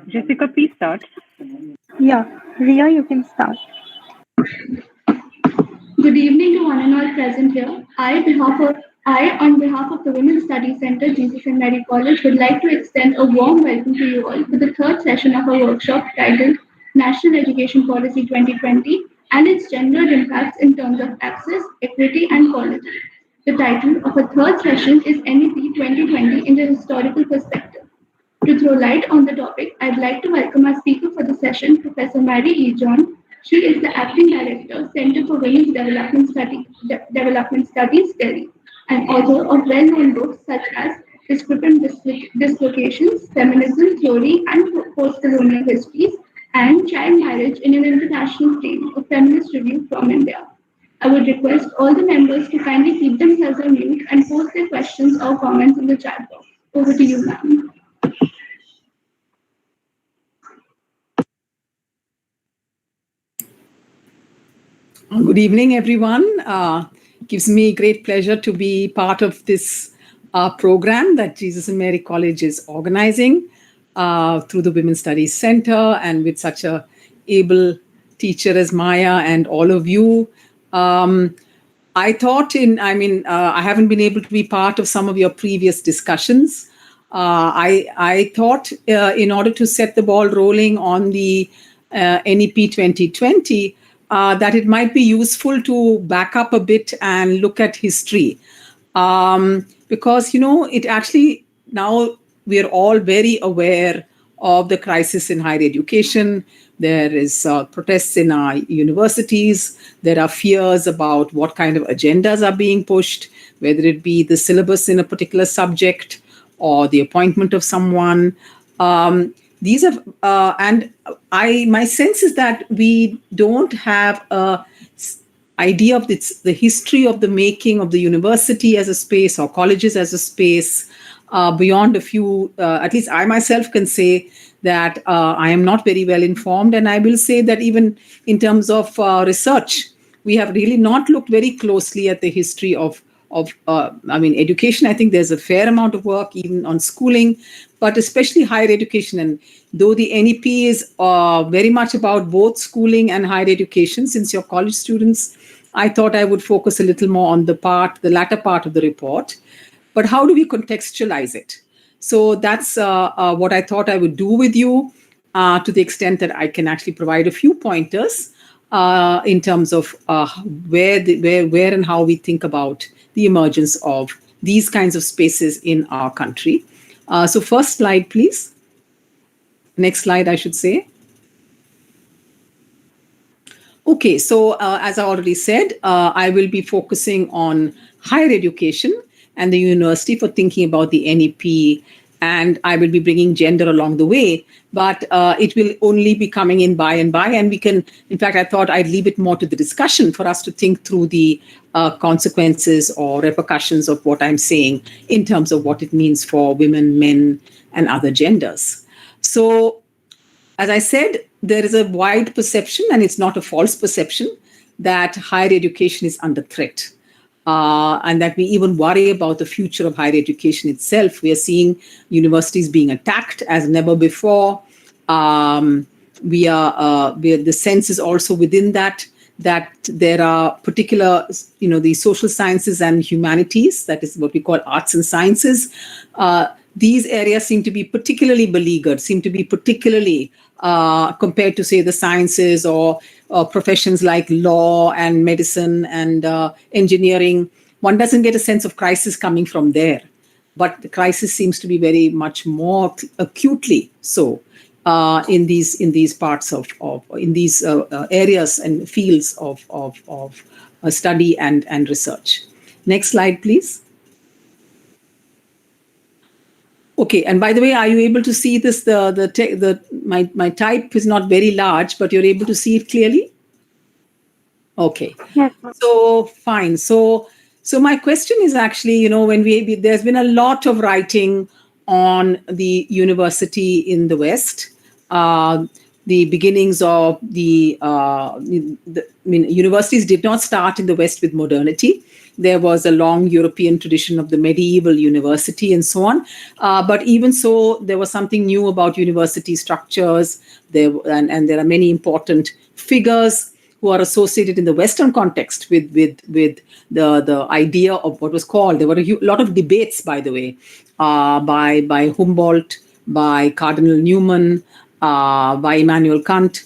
Jessica, please start. Yeah, Ria, you can start. Good evening to one and all present here. On behalf of the Women's Studies Center, Jesus and Mary College, would like to extend a warm welcome to you all to the third session of our workshop titled National Education Policy 2020 and its gendered impacts in terms of access, equity, and quality. The title of our third session is NEP 2020 in the Historical Perspective. To throw light on the topic, I'd like to welcome our speaker for the session, Professor Mary E. John. She is the Acting Director, Center for Women's Development Studies, Delhi, and author of well-known books such as Discrepant Dislocations, Feminism, Theory, and Post-Colonial Histories, and Child Marriage in an International Frame, a feminist review from India. I would request all the members to kindly keep themselves on mute and post their questions or comments in the chat box. Over to you, ma'am. Good evening, everyone. Gives me great pleasure to be part of this program that Jesus and Mary College is organizing through the Women's Studies Center and with such a able teacher as Maya and all of you. I haven't been able to be part of some of your previous discussions. I thought in order to set the ball rolling on the NEP 2020, that it might be useful to back up a bit and look at history. Because, it actually, now we're all very aware of the crisis in higher education. There is protests in our universities. There are fears about what kind of agendas are being pushed, whether it be the syllabus in a particular subject or the appointment of someone. These are, my sense is that we don't have a idea of the history of the making of the university as a space or colleges as a space beyond a few. At least I myself can say that I am not very well informed, and I will say that even in terms of research, we have really not looked very closely at the history of education. I think there's a fair amount of work even on schooling, but especially higher education. And though the NEP is very much about both schooling and higher education, since you're college students, I thought I would focus a little more on the latter part of the report. But how do we contextualize it? So that's what I thought I would do with you, to the extent that I can actually provide a few pointers in terms of where and how we think about the emergence of these kinds of spaces in our country. So first slide, please. Next slide, I should say. Okay, so as I already said, I will be focusing on higher education and the university for thinking about the NEP, and I will be bringing gender along the way, but it will only be coming in by and by, and we can, in fact, I thought I'd leave it more to the discussion for us to think through the consequences or repercussions of what I'm saying in terms of what it means for women, men, and other genders. So, as I said, there is a wide perception, and it's not a false perception, that higher education is under threat. And that we even worry about the future of higher education itself. We are seeing universities being attacked as never before. The sense is also within that there are particular, the social sciences and humanities, that is what we call arts and sciences. These areas seem to be particularly beleaguered, seem to be particularly compared to, say, the sciences or professions like law and medicine and engineering. One doesn't get a sense of crisis coming from there, but the crisis seems to be very much more acutely so in these parts of these areas and fields of study and research. Next slide, please. Okay, and by the way, are you able to see this? My type is not very large, but you're able to see it clearly? Okay. Yes. So fine. So my question is actually, when there's been a lot of writing on the university in the West, the beginnings of universities did not start in the West with modernity. There was a long European tradition of the medieval university and so on. But even so, there was something new about university structures. And there are many important figures who are associated in the Western context with the idea of what was called. There were a lot of debates, by the way, by Humboldt, by Cardinal Newman, by Immanuel Kant,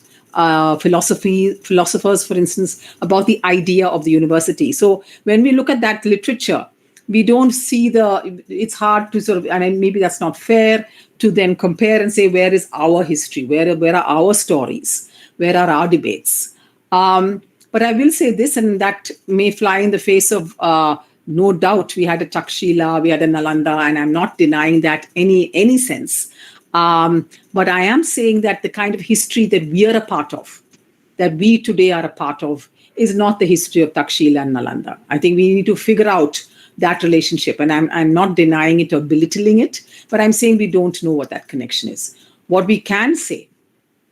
philosophers, for instance, about the idea of the university. So when we look at that literature, we don't see it's hard to sort of, and maybe that's not fair to then compare and say, where is our history? Where are our stories? Where are our debates? But I will say this, and that may fly in the face of, no doubt, we had a Takshila, we had a Nalanda, and I'm not denying that any sense. But I am saying that the kind of history that we are a part of, that we today are a part of, is not the history of Takshila and Nalanda. I think we need to figure out that relationship. And I'm not denying it or belittling it, but I'm saying we don't know what that connection is. What we can say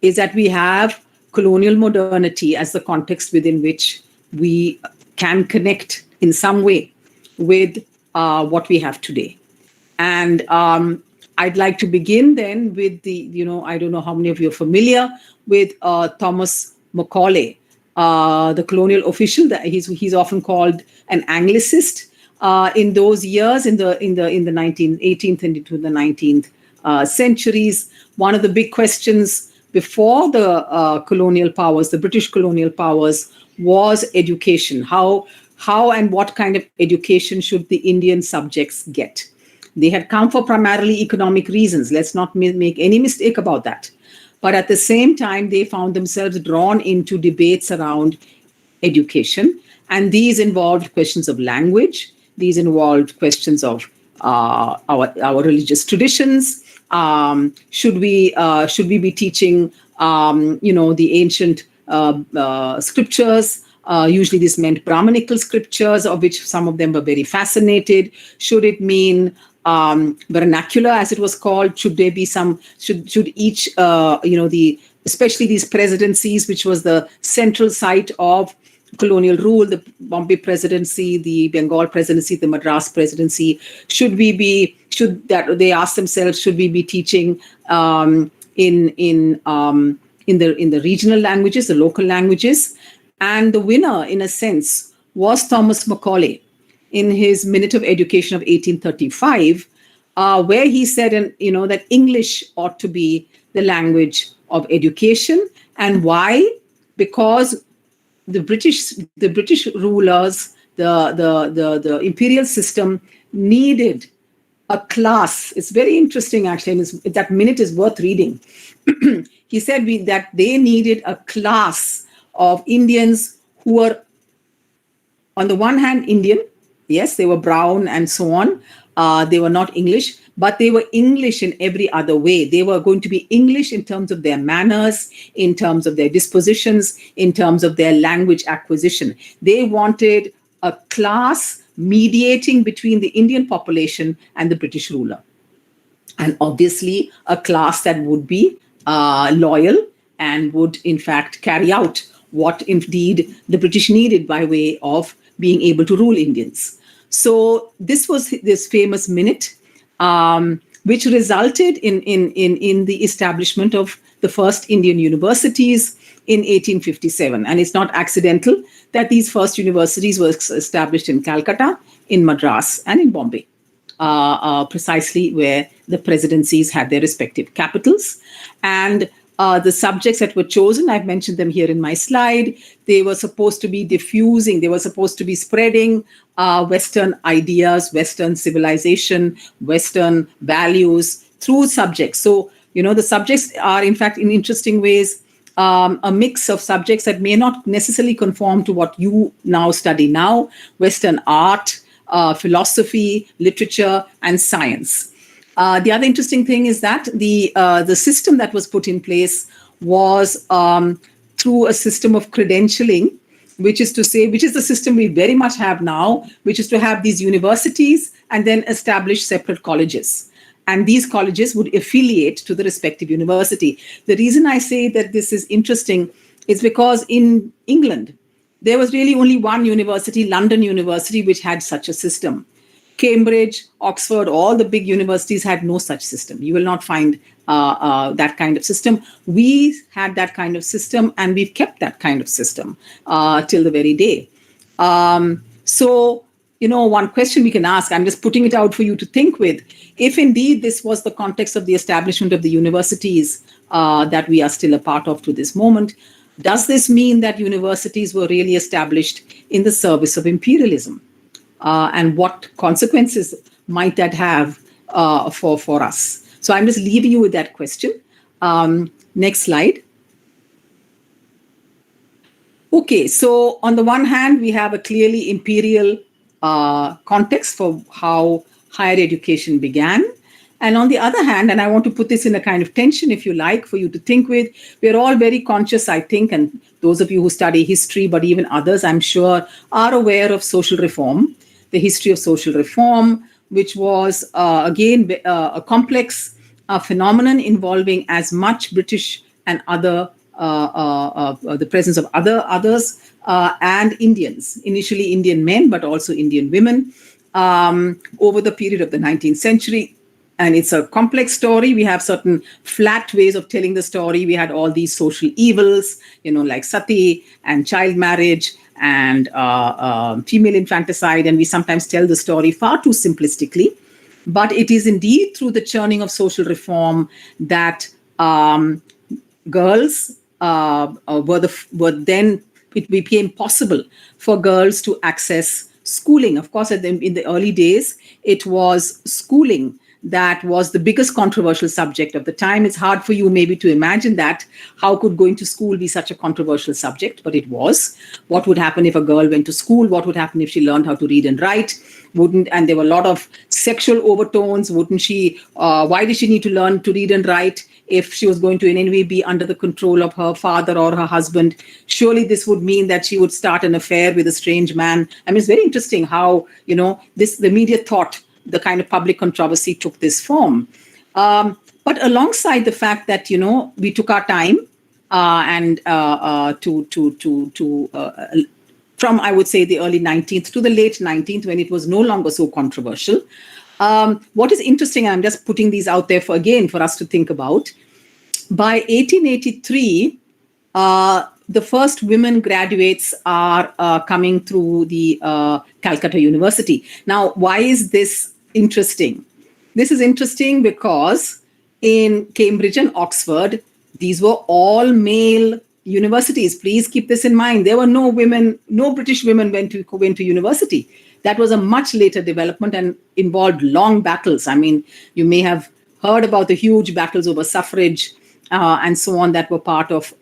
is that we have colonial modernity as the context within which we can connect in some way with what we have today. And I'd like to begin then with I don't know how many of you are familiar with Thomas Macaulay, the colonial official. That he's often called an Anglicist. In those years, in the 18th and into the 19th centuries, one of the big questions before the colonial powers, the British colonial powers, was education. How and what kind of education should the Indian subjects get? They had come for primarily economic reasons. Let's not make any mistake about that. But at the same time, they found themselves drawn into debates around education. And these involved questions of language. These involved questions of our religious traditions. Should we be teaching, the ancient scriptures? Usually this meant Brahmanical scriptures, of which some of them were very fascinated. Should it mean vernacular, as it was called? Should there be should each, especially these presidencies, which was the central site of colonial rule, the Bombay presidency, the Bengal presidency, the Madras presidency, they ask themselves, should we be teaching in the regional languages, the local languages? And the winner, in a sense, was Thomas Macaulay in his Minute of Education of 1835, where he said, that English ought to be the language of education. And why? Because the British rulers, the imperial system needed a class. It's very interesting, actually, and that minute is worth reading. He said that they needed a class of Indians who were, on the one hand, Indian. Yes, they were brown and so on. They were not English, but they were English in every other way. They were going to be English in terms of their manners, in terms of their dispositions, in terms of their language acquisition. They wanted a class mediating between the Indian population and the British ruler. And obviously a class that would be loyal and would, in fact, carry out what indeed the British needed by way of being able to rule Indians. So this was this famous minute, which resulted in the establishment of the first Indian universities in 1857. And it's not accidental that these first universities were established in Calcutta, in Madras, and in Bombay, precisely where the presidencies had their respective capitals. And the subjects that were chosen, I've mentioned them here in my slide. They were supposed to be diffusing, they were supposed to be spreading Western ideas, Western civilization, Western values through subjects. So, the subjects are, in fact, in interesting ways, a mix of subjects that may not necessarily conform to what you now study now: Western art, philosophy, literature, and science. The other interesting thing is that the system that was put in place was through a system of credentialing, which is the system we very much have now, which is to have these universities and then establish separate colleges. And these colleges would affiliate to the respective university. The reason I say that this is interesting is because in England, there was really only one university, London University, which had such a system. Cambridge, Oxford, all the big universities had no such system. You will not find that kind of system. We had that kind of system, and we've kept that kind of system till the very day. So, one question we can ask, I'm just putting it out for you to think with, if indeed this was the context of the establishment of the universities that we are still a part of to this moment, does this mean that universities were really established in the service of imperialism? And what consequences might that have for us? So I'm just leaving you with that question. Next slide. Okay, so on the one hand, we have a clearly imperial context for how higher education began. And on the other hand, and I want to put this in a kind of tension, if you like, for you to think with, we're all very conscious, I think, and those of you who study history, but even others, I'm sure, are aware of social reform, the history of social reform, which was, again, a complex phenomenon involving as much British and other, the presence of others, and Indians, initially Indian men, but also Indian women, over the period of the 19th century. And it's a complex story. We have certain flat ways of telling the story. We had all these social evils, like sati and child marriage and female infanticide. And we sometimes tell the story far too simplistically. But it is indeed through the churning of social reform that girls were then, it became possible for girls to access schooling. Of course, in the early days, it was schooling that was the biggest controversial subject of the time. It's hard for you maybe to imagine that. How could going to school be such a controversial subject? But it was. What would happen if a girl went to school? What would happen if she learned how to read and write? And there were a lot of sexual overtones. Wouldn't she? Why did she need to learn to read and write if she was going to in any way be under the control of her father or her husband? Surely this would mean that she would start an affair with a strange man. I mean, it's very interesting how, the media thought the kind of public controversy took this form. But alongside the fact that, we took our time from, I would say, the early 19th to the late 19th, when it was no longer so controversial. What is interesting, and I'm just putting these out there for us to think about, by 1883, the first women graduates are coming through the Calcutta University. Now, why is this interesting? This is interesting because in Cambridge and Oxford, these were all male universities. Please keep this in mind. There were no women, no British women went to university. That was a much later development and involved long battles. I mean, you may have heard about the huge battles over suffrage and so on that were part of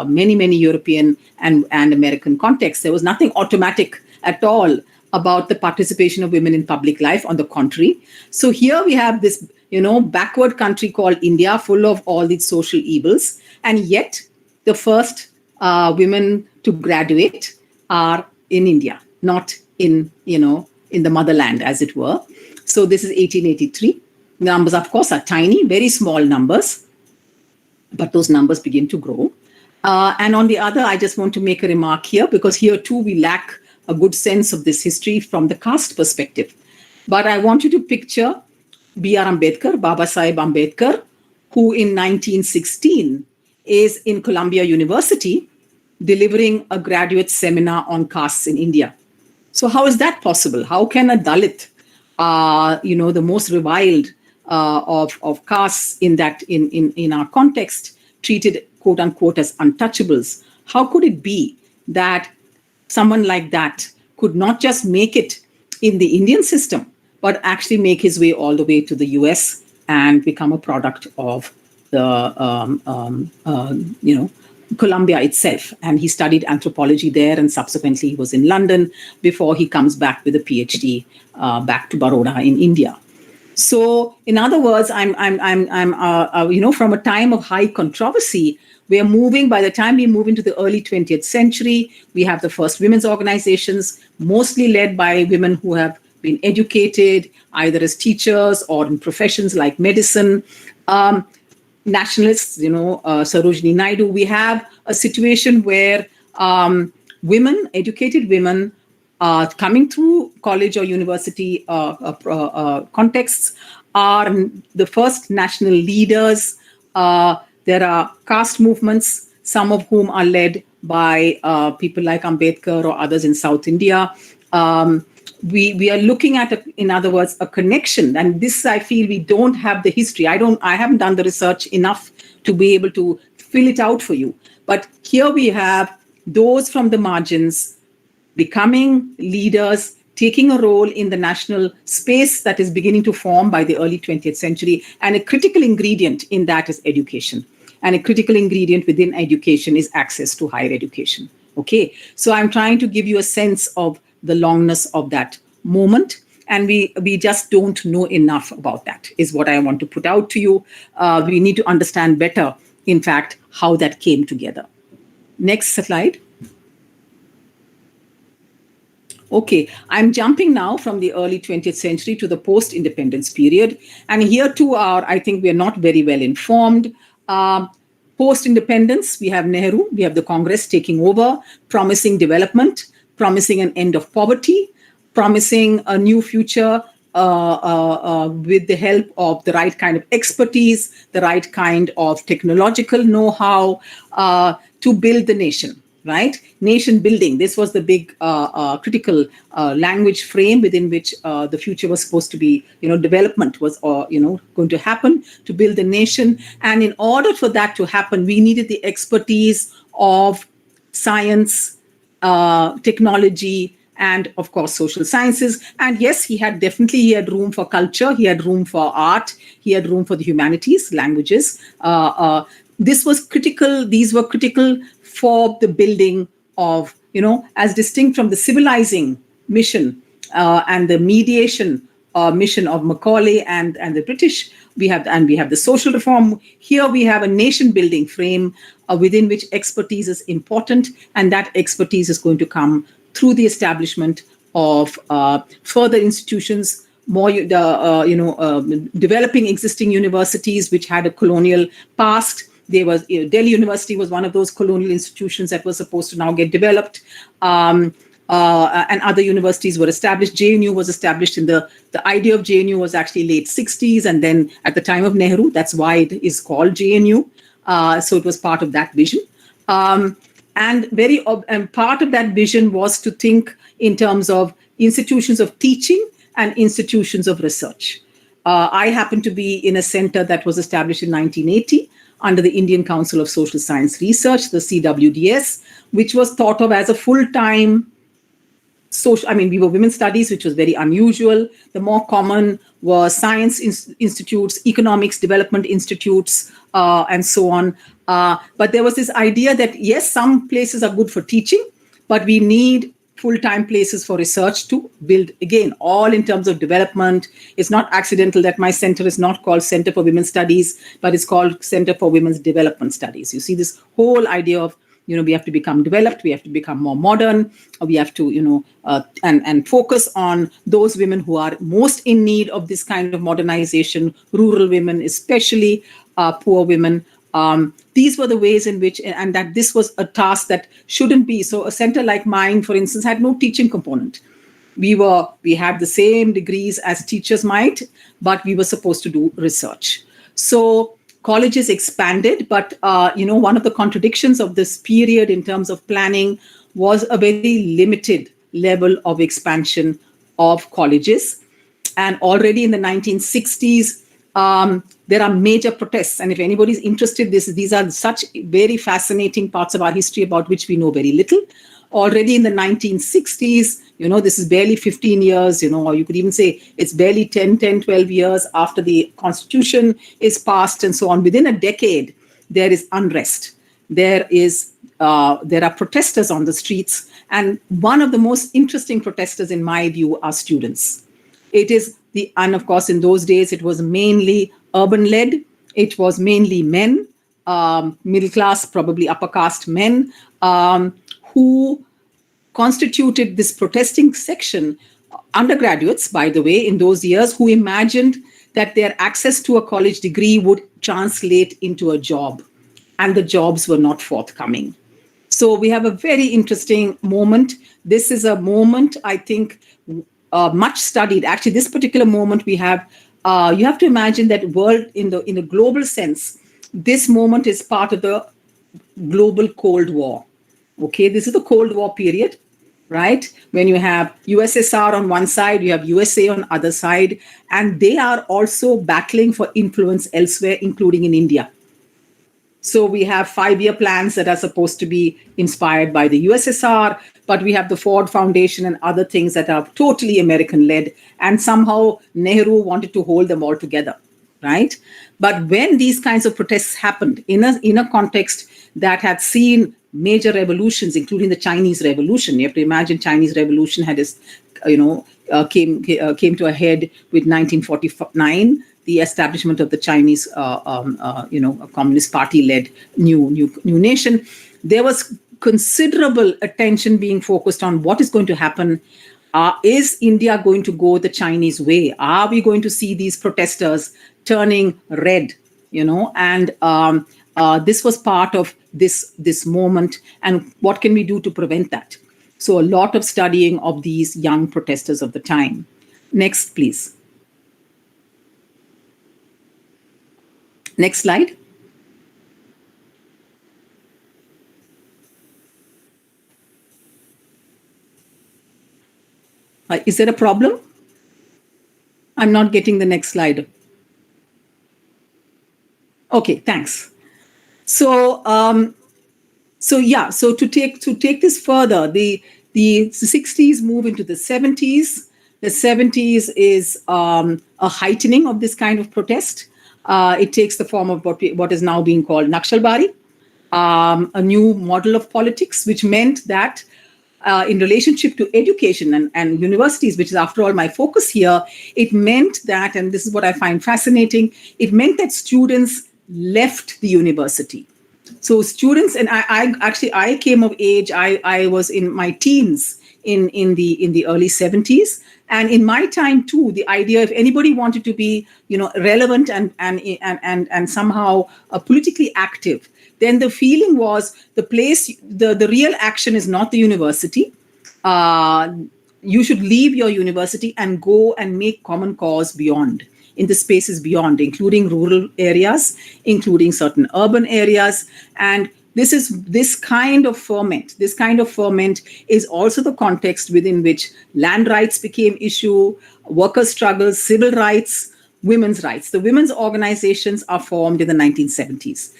many, many European and American contexts. There was nothing automatic at all about the participation of women in public life. On the contrary. So here we have this, backward country called India, full of all these social evils. And yet the first women to graduate are in India, not in the motherland, as it were. So this is 1883. The numbers, of course, are tiny, very small numbers, but those numbers begin to grow. And on the other, I just want to make a remark here, because here too we lack a good sense of this history from the caste perspective. But I want you to picture B.R. Ambedkar, Baba Saheb Ambedkar, who in 1916 is in Columbia University delivering a graduate seminar on castes in India. So how is that possible? How can a Dalit, the most reviled of castes in our context, treated quote unquote as untouchables? How could it be that someone like that could not just make it in the Indian system, but actually make his way all the way to the US and become a product of the Columbia itself? And he studied anthropology there, and subsequently he was in London before he comes back with a PhD back to Baroda in India. So, in other words, I'm from a time of high controversy, we are moving. By the time we move into the early 20th century, we have the first women's organizations, mostly led by women who have been educated either as teachers or in professions like medicine. Nationalists, Sarojini Naidu. We have a situation where women, educated women, coming through college or university contexts are the first national leaders. There are caste movements, some of whom are led by people like Ambedkar or others in South India. We are looking at, in other words, a connection. And this, I feel, we don't have the history. I haven't done the research enough to be able to fill it out for you. But here we have those from the margins becoming leaders, taking a role in the national space that is beginning to form by the early 20th century. And a critical ingredient in that is education. And a critical ingredient within education is access to higher education. Okay, so I'm trying to give you a sense of the longness of that moment. And we just don't know enough about that, is what I want to put out to you. We need to understand better, in fact, how that came together. Next slide. Okay, I'm jumping now from the early 20th century to the post-independence period. And here too I think we are not very well informed. Post-independence, we have Nehru, we have the Congress taking over, promising development, promising an end of poverty, promising a new future with the help of the right kind of expertise, the right kind of technological know-how to build the nation. Right? Nation building. This was the big critical language frame within which the future was supposed to be, development was, going to happen to build the nation. And in order for that to happen, we needed the expertise of science, technology, and of course, social sciences. And yes, he had room for culture. He had room for art. He had room for the humanities, languages. This was critical. These were critical for the building of, as distinct from the civilizing mission and the mediation mission of Macaulay and the British. We have the social reform. Here we have a nation building frame within which expertise is important, and that expertise is going to come through the establishment of further institutions, more developing existing universities which had a colonial past. There was Delhi University was one of those colonial institutions that was supposed to now get developed, and other universities were established. JNU was established in the idea of JNU was actually late 60s, and then at the time of Nehru, that's why it is called JNU. So it was part of that vision, and part of that vision was to think in terms of institutions of teaching and institutions of research. I happen to be in a center that was established in 1980. Under the Indian Council of Social Science Research, the CWDS, which was thought of as a full-time social, we were women's studies, which was very unusual. The more common were science institutes, economics development institutes, and so on. But there was this idea that, yes, some places are good for teaching, but we need full-time places for research to build, again, all in terms of development. It's not accidental that my center is not called Center for Women's Studies, but it's called Center for Women's Development Studies. You see this whole idea of, we have to become developed, we have to become more modern, we have to, and focus on those women who are most in need of this kind of modernization, rural women, especially poor women. These were the ways in which, and that this was a task that shouldn't be. So a center like mine, for instance, had no teaching component. We had the same degrees as teachers might, but we were supposed to do research. So colleges expanded, but one of the contradictions of this period in terms of planning was a very limited level of expansion of colleges. And already in the 1960s, there are major protests. And if anybody's interested, these are such very fascinating parts of our history about which we know very little. Already in the 1960s, this is barely 15 years, or you could even say it's barely 10, 12 years after the Constitution is passed and so on. Within a decade, there is unrest. There are protesters on the streets. And one of the most interesting protesters, in my view, are students. And of course, in those days, it was mainly urban-led. It was mainly men, middle class, probably upper caste men, who constituted this protesting section. Undergraduates, by the way, in those years, who imagined that their access to a college degree would translate into a job, and the jobs were not forthcoming. So we have a very interesting moment. This is a moment, I think, much studied. Actually, this particular moment we have, you have to imagine that world in the global sense, this moment is part of the global Cold War. Okay, this is the Cold War period, right? When you have USSR on one side, you have USA on the other side, and they are also battling for influence elsewhere, including in India. So we have 5-year plans that are supposed to be inspired by the USSR, but we have the Ford Foundation and other things that are totally American-led, and somehow Nehru wanted to hold them all together, right? But when these kinds of protests happened in a context that had seen major revolutions, including the Chinese Revolution, you have to imagine Chinese Revolution had came to a head with 1949. The establishment of the Chinese, Communist Party-led new nation. There was considerable attention being focused on what is going to happen. Is India going to go the Chinese way? Are we going to see these protesters turning red? And this was part of this moment. And what can we do to prevent that? So a lot of studying of these young protesters of the time. Next, please. Next slide. Is there a problem? I'm not getting the next slide. Okay, thanks. So, to take this further, the 60s move into the 70s. The 70s is a heightening of this kind of protest. It takes the form of what is now being called nakshalabari, a new model of politics, which meant that in relationship to education and universities, which is after all my focus here, it meant that, and this is what I find fascinating, it meant that students left the university. So students, and I came of age, I was in my teens in the early 70s. And in my time too, the idea if anybody wanted to be, relevant and somehow politically active, then the feeling was the place, the real action is not the university. You should leave your university and go and make common cause beyond, in the spaces beyond, including rural areas, including certain urban areas. And this kind of ferment is also the context within which land rights became issue, workers' struggles, civil rights, women's rights. The women's organizations are formed in the 1970s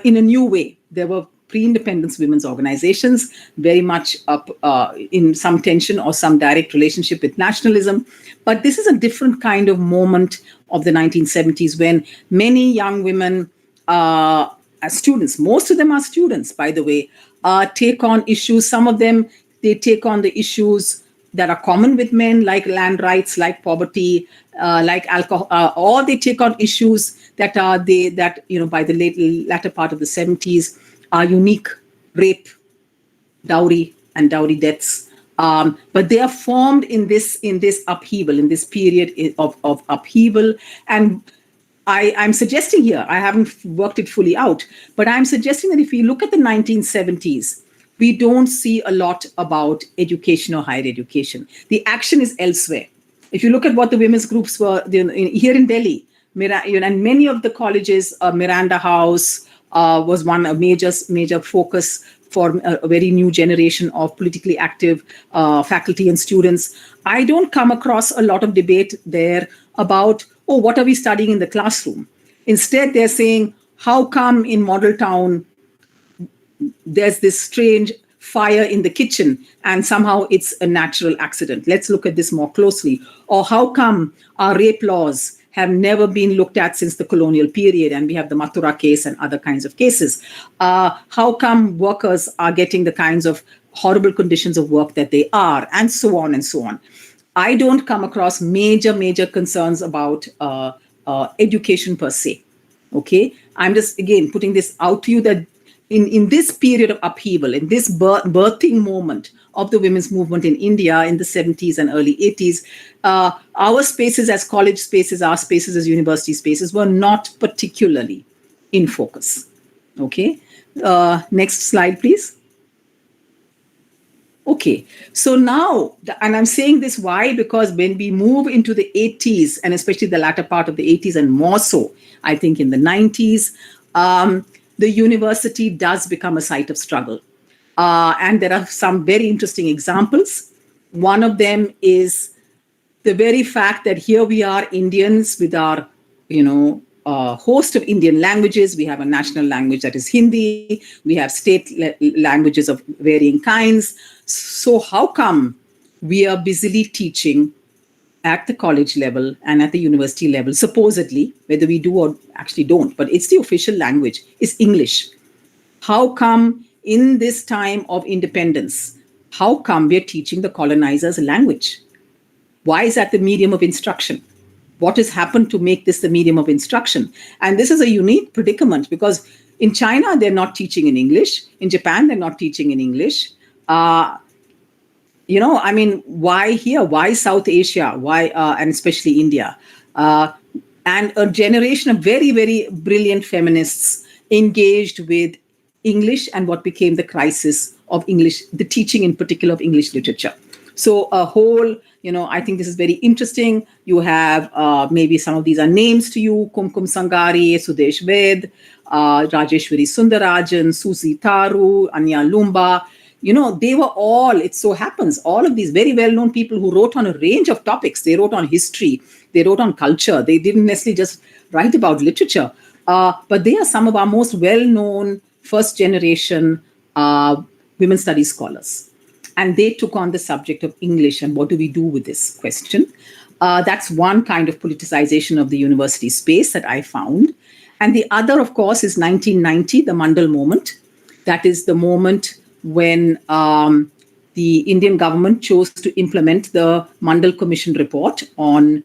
in a new way. There were pre-independence women's organizations, very much up in some tension or some direct relationship with nationalism. But this is a different kind of moment of the 1970s when many young women as students, most of them are students, by the way, take on issues. Some of them, they take on the issues that are common with men, like land rights, like poverty, like alcohol, or they take on issues that are by the latter part of the 70s are unique: rape, dowry, and dowry deaths. But they are formed in this upheaval, in this period of upheaval. And I'm suggesting here, I haven't worked it fully out, but I'm suggesting that if we look at the 1970s, we don't see a lot about education or higher education. The action is elsewhere. If you look at what the women's groups were here in Delhi, and many of the colleges, Miranda House was a major focus for a very new generation of politically active faculty and students. I don't come across a lot of debate there about, what are we studying in the classroom? Instead, they're saying, how come in Model Town there's this strange fire in the kitchen and somehow it's a natural accident? Let's look at this more closely. Or how come our rape laws have never been looked at since the colonial period, and we have the Mathura case and other kinds of cases? How come workers are getting the kinds of horrible conditions of work that they are, and so on and so on? I don't come across major concerns about education per se. Okay, I'm just again putting this out to you that in this period of upheaval, in this birthing moment of the women's movement in India in the 70s and early 80s, our spaces as college spaces, our spaces as university spaces were not particularly in focus. Okay, next slide, please. Okay, so now, and I'm saying this why? Because when we move into the 80s, and especially the latter part of the 80s, and more so, I think in the 90s, the university does become a site of struggle. And there are some very interesting examples. One of them is the very fact that here we are Indians with our, host of Indian languages. We have a national language that is Hindi. We have state languages of varying kinds. So how come we are busily teaching at the college level and at the university level, supposedly, whether we do or actually don't, but it's the official language, is English. How come in this time of independence, how come we're teaching the colonizers language? Why is that the medium of instruction? What has happened to make this the medium of instruction? And this is a unique predicament because in China, they're not teaching in English. In Japan, they're not teaching in English. Why here? Why South Asia? Why, and especially India? And a generation of very, very brilliant feminists engaged with English and what became the crisis of English, the teaching in particular of English literature. So a whole, I think this is very interesting. You have maybe some of these are names to you: Kumkum Sangari, Sudesh Ved, Rajeshwari Sundarajan, Susi Taru, Anya Lumba. They were all, it so happens, all of these very well-known people who wrote on a range of topics. They wrote on history, they wrote on culture. They didn't necessarily just write about literature. But they are some of our most well-known first-generation women studies scholars. And they took on the subject of English and what do we do with this question. That's one kind of politicization of the university space that I found. And the other, of course, is 1990, the Mandal moment. That is the moment when the Indian government chose to implement the Mandal Commission report on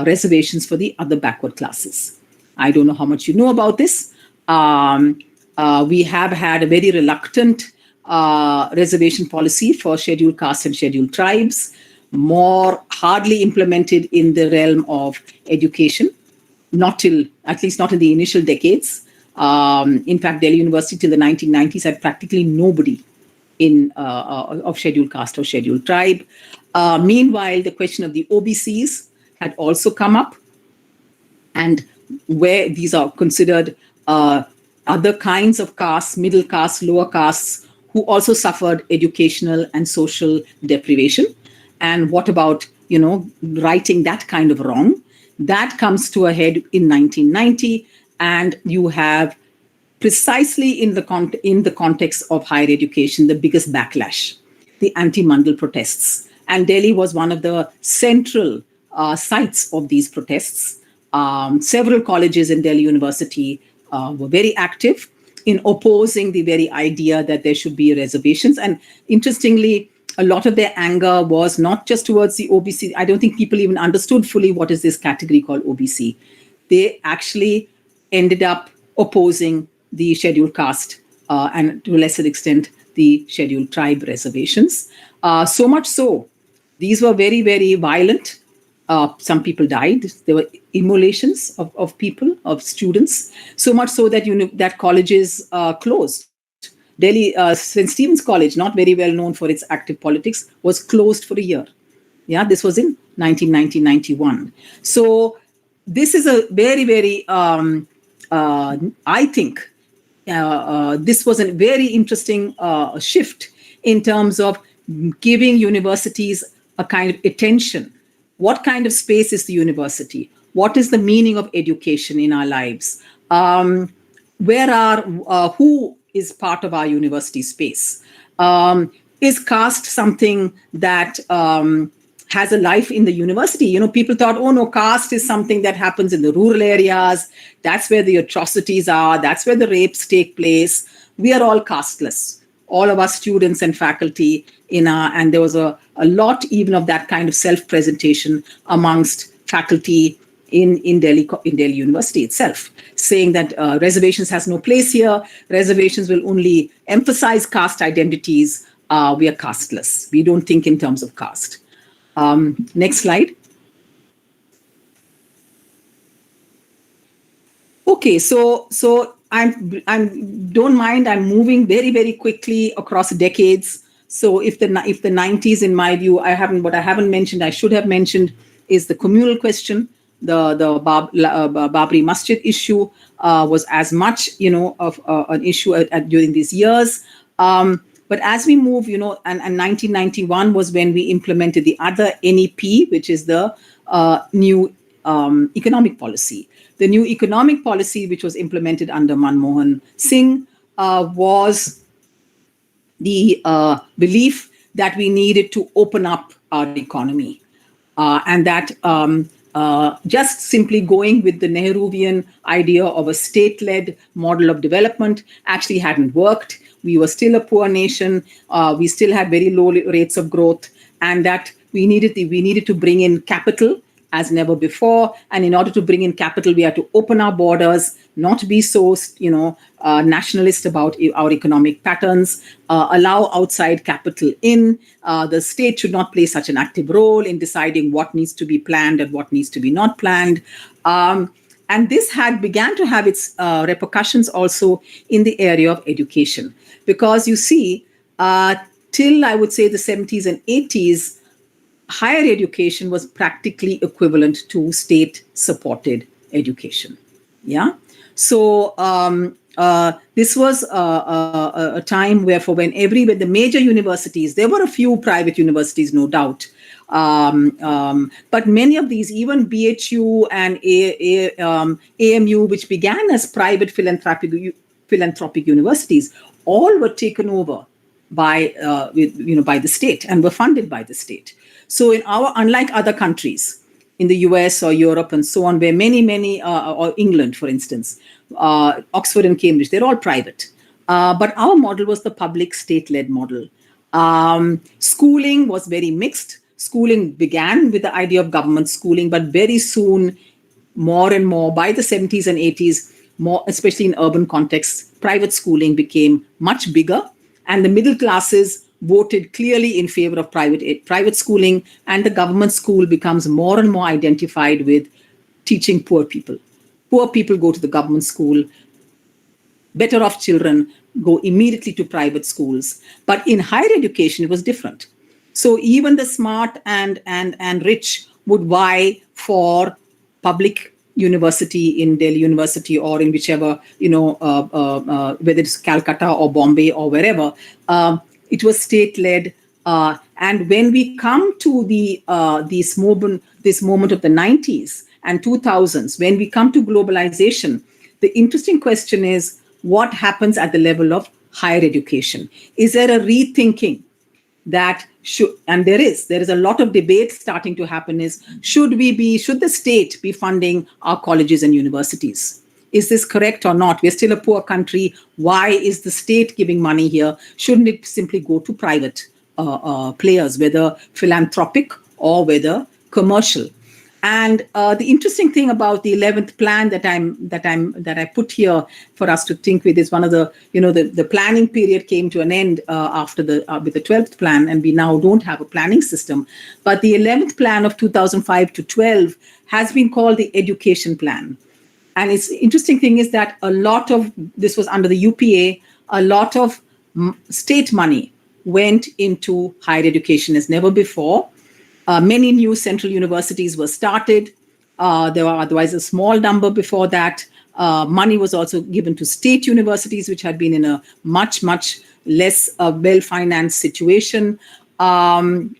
reservations for the other backward classes. I don't know how much you know about this. We have had a very reluctant reservation policy for scheduled castes and scheduled tribes, more hardly implemented in the realm of education, at least not in the initial decades. In fact, Delhi University till the 1990s had practically nobody of scheduled caste or scheduled tribe. Meanwhile, the question of the OBCs had also come up, and where these are considered other kinds of castes, middle castes, lower castes, who also suffered educational and social deprivation. And what about, righting that kind of wrong? That comes to a head in 1990, and you have precisely in the context of higher education, the biggest backlash, the anti-Mandal protests. And Delhi was one of the central sites of these protests. Several colleges in Delhi University were very active in opposing the very idea that there should be reservations. And interestingly, a lot of their anger was not just towards the OBC. I don't think people even understood fully what is this category called OBC. They actually ended up opposing the scheduled caste and to a lesser extent, the scheduled tribe reservations. So much so, these were very, very violent. Some people died. There were immolations of people, of students, so much so that that colleges closed. Delhi, St. Stephen's College, not very well known for its active politics, was closed for a year. Yeah, this was in 1990-91. So this is a very, very, I think, this was a very interesting shift in terms of giving universities a kind of attention. What kind of space is the university? What is the meaning of education in our lives? Who is part of our university space? Is caste something that has a life in the university? People thought, oh no, caste is something that happens in the rural areas. That's where the atrocities are. That's where the rapes take place. We are all casteless. All of our students and faculty and there was a lot even of that kind of self-presentation amongst faculty in Delhi University itself, saying that reservations has no place here. Reservations will only emphasize caste identities. We are casteless. We don't think in terms of caste. Next slide. Okay, so I'm don't mind. I'm moving very, very quickly across decades So if the 90s, in my view, what I haven't mentioned, I should have mentioned, is the communal question. The Babri Masjid issue was as much, of an issue during these years. But as we move, and 1991 was when we implemented the other NEP, which is the new economic policy. The new economic policy, which was implemented under Manmohan Singh, was the belief that we needed to open up our economy, and that just simply going with the Nehruvian idea of a state-led model of development actually hadn't worked. We were still a poor nation. We still had very low rates of growth, and that we needed to bring in capital as never before. And in order to bring in capital, we had to open our borders, not be so, nationalist about our economic patterns, allow outside capital in. The state should not play such an active role in deciding what needs to be planned and what needs to be not planned. And this began to have its repercussions also in the area of education. Because you see, till I would say the 70s and 80s, higher education was practically equivalent to state-supported education. Yeah. So this was a time where when the major universities, there were a few private universities, no doubt, but many of these, even BHU and AMU, which began as private philanthropic universities, all were taken over by the state and were funded by the state. So unlike other countries in the US or Europe and so on, where many, or England, for instance, Oxford and Cambridge, they're all private. But our model was the public state-led model. Schooling was very mixed. Schooling began with the idea of government schooling, but very soon, more and more, by the 70s and 80s, more, especially in urban contexts, private schooling became much bigger, and the middle classes voted clearly in favor of private schooling, and the government school becomes more and more identified with teaching poor people. Poor people go to the government school. Better off children go immediately to private schools. But in higher education, it was different. So even the smart and rich would vie for public university in Delhi University or in whichever, whether it's Calcutta or Bombay or wherever. It was state-led. And when we come to this moment of the 90s and 2000s, when we come to globalization, the interesting question is, what happens at the level of higher education? Is there a rethinking that and there is a lot of debate starting to happen, is should the state be funding our colleges and universities? Is this correct or not? We're still a poor country. Why is the state giving money here? Shouldn't it simply go to private players, whether philanthropic or whether commercial? And the interesting thing about the 11th plan that I put here for us to think with is one of the planning period came to an end after with the 12th plan, and we now don't have a planning system. But the 11th plan of 2005 to 12 has been called the education plan. And it's interesting thing is that a lot of this was under the UPA. A lot of state money went into higher education as never before. Many new central universities were started. There were otherwise a small number before that. Money was also given to state universities, which had been in a much, much less well-financed situation. And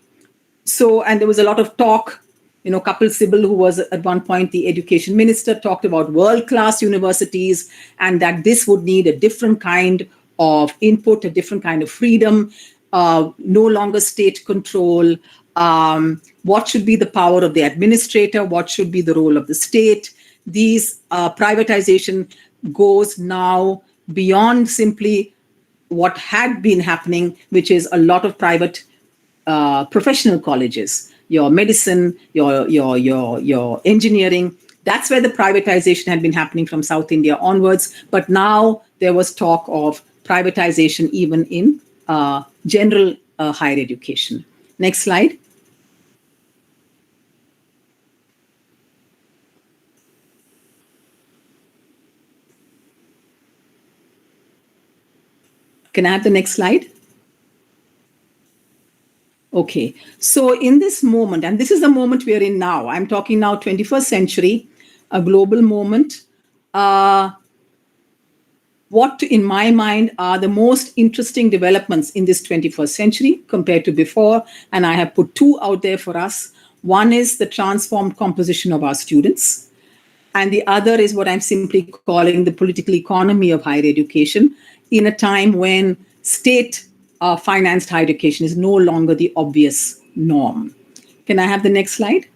there was a lot of talk. Kapil Sibal, who was at one point the education minister, talked about world-class universities and that this would need a different kind of input, a different kind of freedom, no longer state control. What should be the power of the administrator? What should be the role of the state? These privatization goes now beyond simply what had been happening, which is a lot of private professional colleges, your medicine, your engineering. That's where the privatization had been happening from South India onwards. But now there was talk of privatization even in general higher education. Next slide. Can I have the next slide? Okay, so in this moment, and this is the moment we are in now, I'm talking now 21st century, a global moment. What, in my mind, are the most interesting developments in this 21st century compared to before? And I have put two out there for us. One is the transformed composition of our students. And the other is what I'm simply calling the political economy of higher education in a time when state financed higher education is no longer the obvious norm. Can I have the next slide?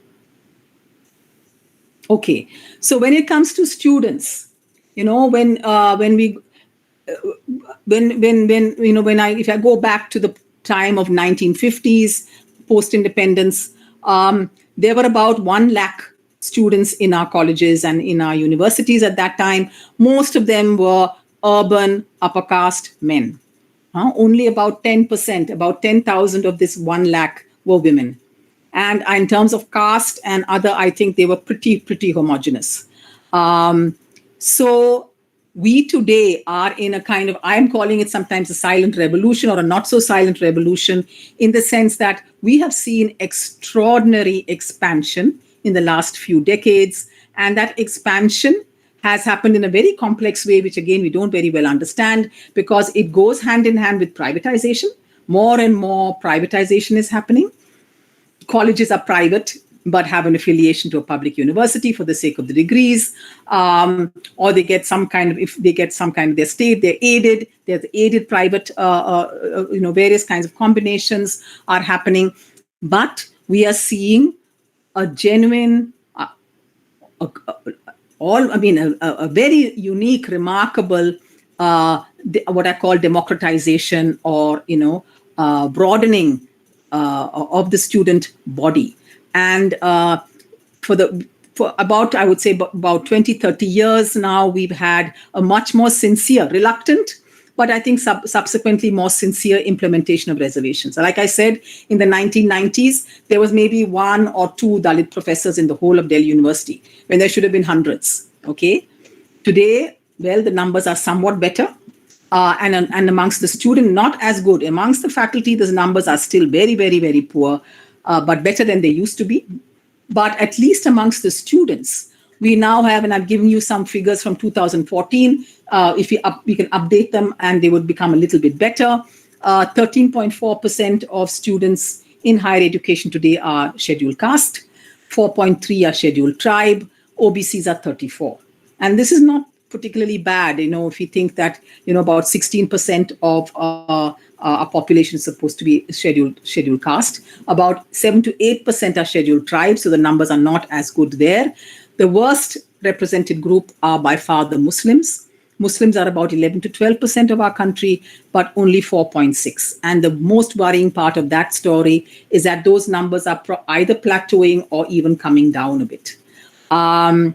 Okay, so when it comes to students, when if I go back to the time of 1950s, post-independence, there were about 1 lakh students in our colleges and in our universities at that time. Most of them were urban, upper caste men. Only about 10%, about 10,000 of this 1 lakh were women. And in terms of caste and other, I think they were pretty homogenous. So we today are in a kind of, I'm calling it sometimes a silent revolution or a not so silent revolution, in the sense that we have seen extraordinary expansion in the last few decades. And that expansion has happened in a very complex way, which again, we don't very well understand, because it goes hand in hand with privatization. More and more privatization is happening. Colleges are private, but have an affiliation to a public university for the sake of the degrees, or they get some kind of, if they get some kind of their state, they're aided, there's aided private, various kinds of combinations are happening. But we are seeing a genuine, a very unique, remarkable, what I call democratization or, broadening of the student body. And for about, I would say, about 20, 30 years now, we've had a much more sincere, reluctant, but I think subsequently more sincere implementation of reservations. Like I said, in the 1990s, there was maybe 1 or 2 Dalit professors in the whole of Delhi University, when there should have been hundreds, okay? Today, well, the numbers are somewhat better. And amongst the student, not as good. Amongst the faculty, the numbers are still very, very, very poor, but better than they used to be. But at least amongst the students, we now have, and I've given you some figures from 2014, if we can update them and they would become a little bit better. 13.4% of students in higher education today are scheduled caste, 4.3 are scheduled tribe, OBCs are 34. And this is not particularly bad, if you think that, about 16% of our population is supposed to be scheduled caste. About 7 to 8% are scheduled tribes, so the numbers are not as good there. The worst represented group are by far the Muslims. Muslims are about 11 to 12% of our country, but only 4.6. And the most worrying part of that story is that those numbers are either plateauing or even coming down a bit. When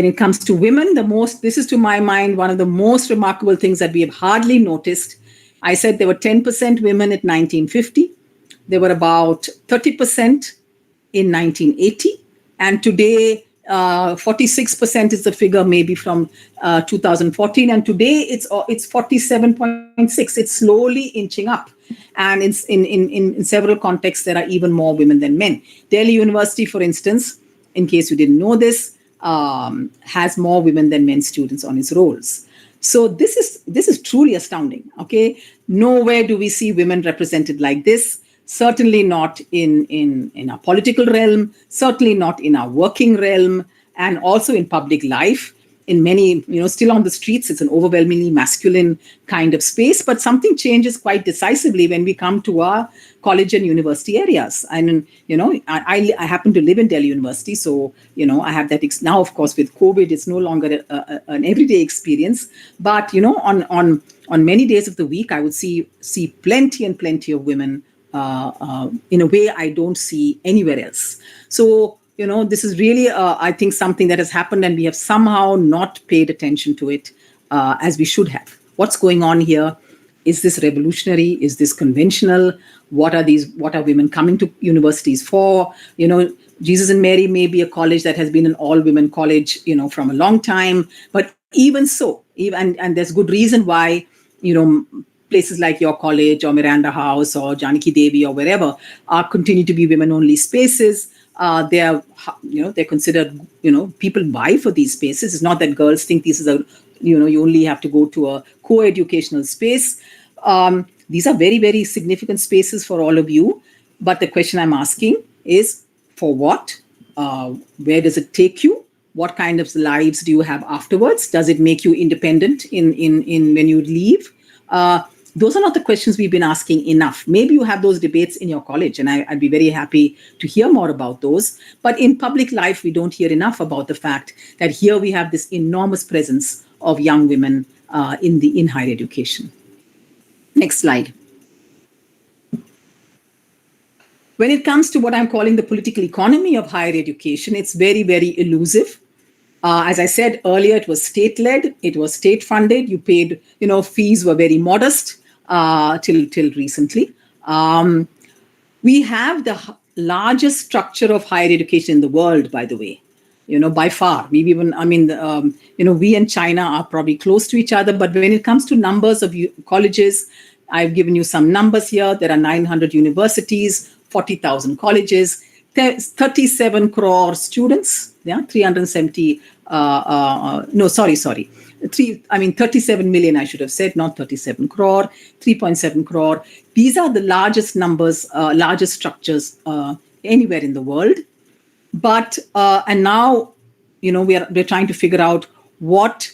it comes to women, this is to my mind one of the most remarkable things that we have hardly noticed. I said there were 10% women at 1950. There were about 30% in 1980. And today, 46% is the figure maybe from 2014. And today it's 47.6. It's slowly inching up. And in several contexts, there are even more women than men. Delhi University, for instance, in case you didn't know this, has more women than men students on its rolls. So this is truly astounding. Okay, nowhere do we see women represented like this. Certainly not in our political realm. Certainly not in our working realm, and also in public life. In many, still on the streets, it's an overwhelmingly masculine kind of space. But something changes quite decisively when we come to our college and university areas. And, I happen to live in Delhi University. So, I have that. Now, of course, with COVID, it's no longer an everyday experience. But, on many days of the week, I would see plenty and plenty of women in a way I don't see anywhere else. So, this is really, I think, something that has happened, and we have somehow not paid attention to it as we should have. What's going on here? Is this revolutionary? Is this conventional? What are women coming to universities for? Jesus and Mary may be a college that has been an all-women college, from a long time. But even so, and there's good reason why, places like your college or Miranda House or Janaki Devi or wherever are continue to be women-only spaces. They are, they're considered, people buy for these spaces. It's not that girls think this is a, you only have to go to a co-educational space. These are very, very significant spaces for all of you. But the question I'm asking is, for what? Where does it take you? What kind of lives do you have afterwards? Does it make you independent in when you leave? Those are not the questions we've been asking enough. Maybe you have those debates in your college, and I'd be very happy to hear more about those. But in public life, we don't hear enough about the fact that here we have this enormous presence of young women in higher education. Next slide. When it comes to what I'm calling the political economy of higher education, it's very, very elusive. As I said earlier, it was state-led, it was state-funded. You paid, fees were very modest till recently. We have the largest structure of higher education in the world, by the way, by far. We and China are probably close to each other, but when it comes to numbers of colleges, I've given you some numbers here. There are 900 universities, 40,000 colleges, 37 crore students, 370, 37 million, I should have said, not 37 crore, 3.7 crore. These are the largest numbers, largest structures anywhere in the world. But, and now, we're trying to figure out what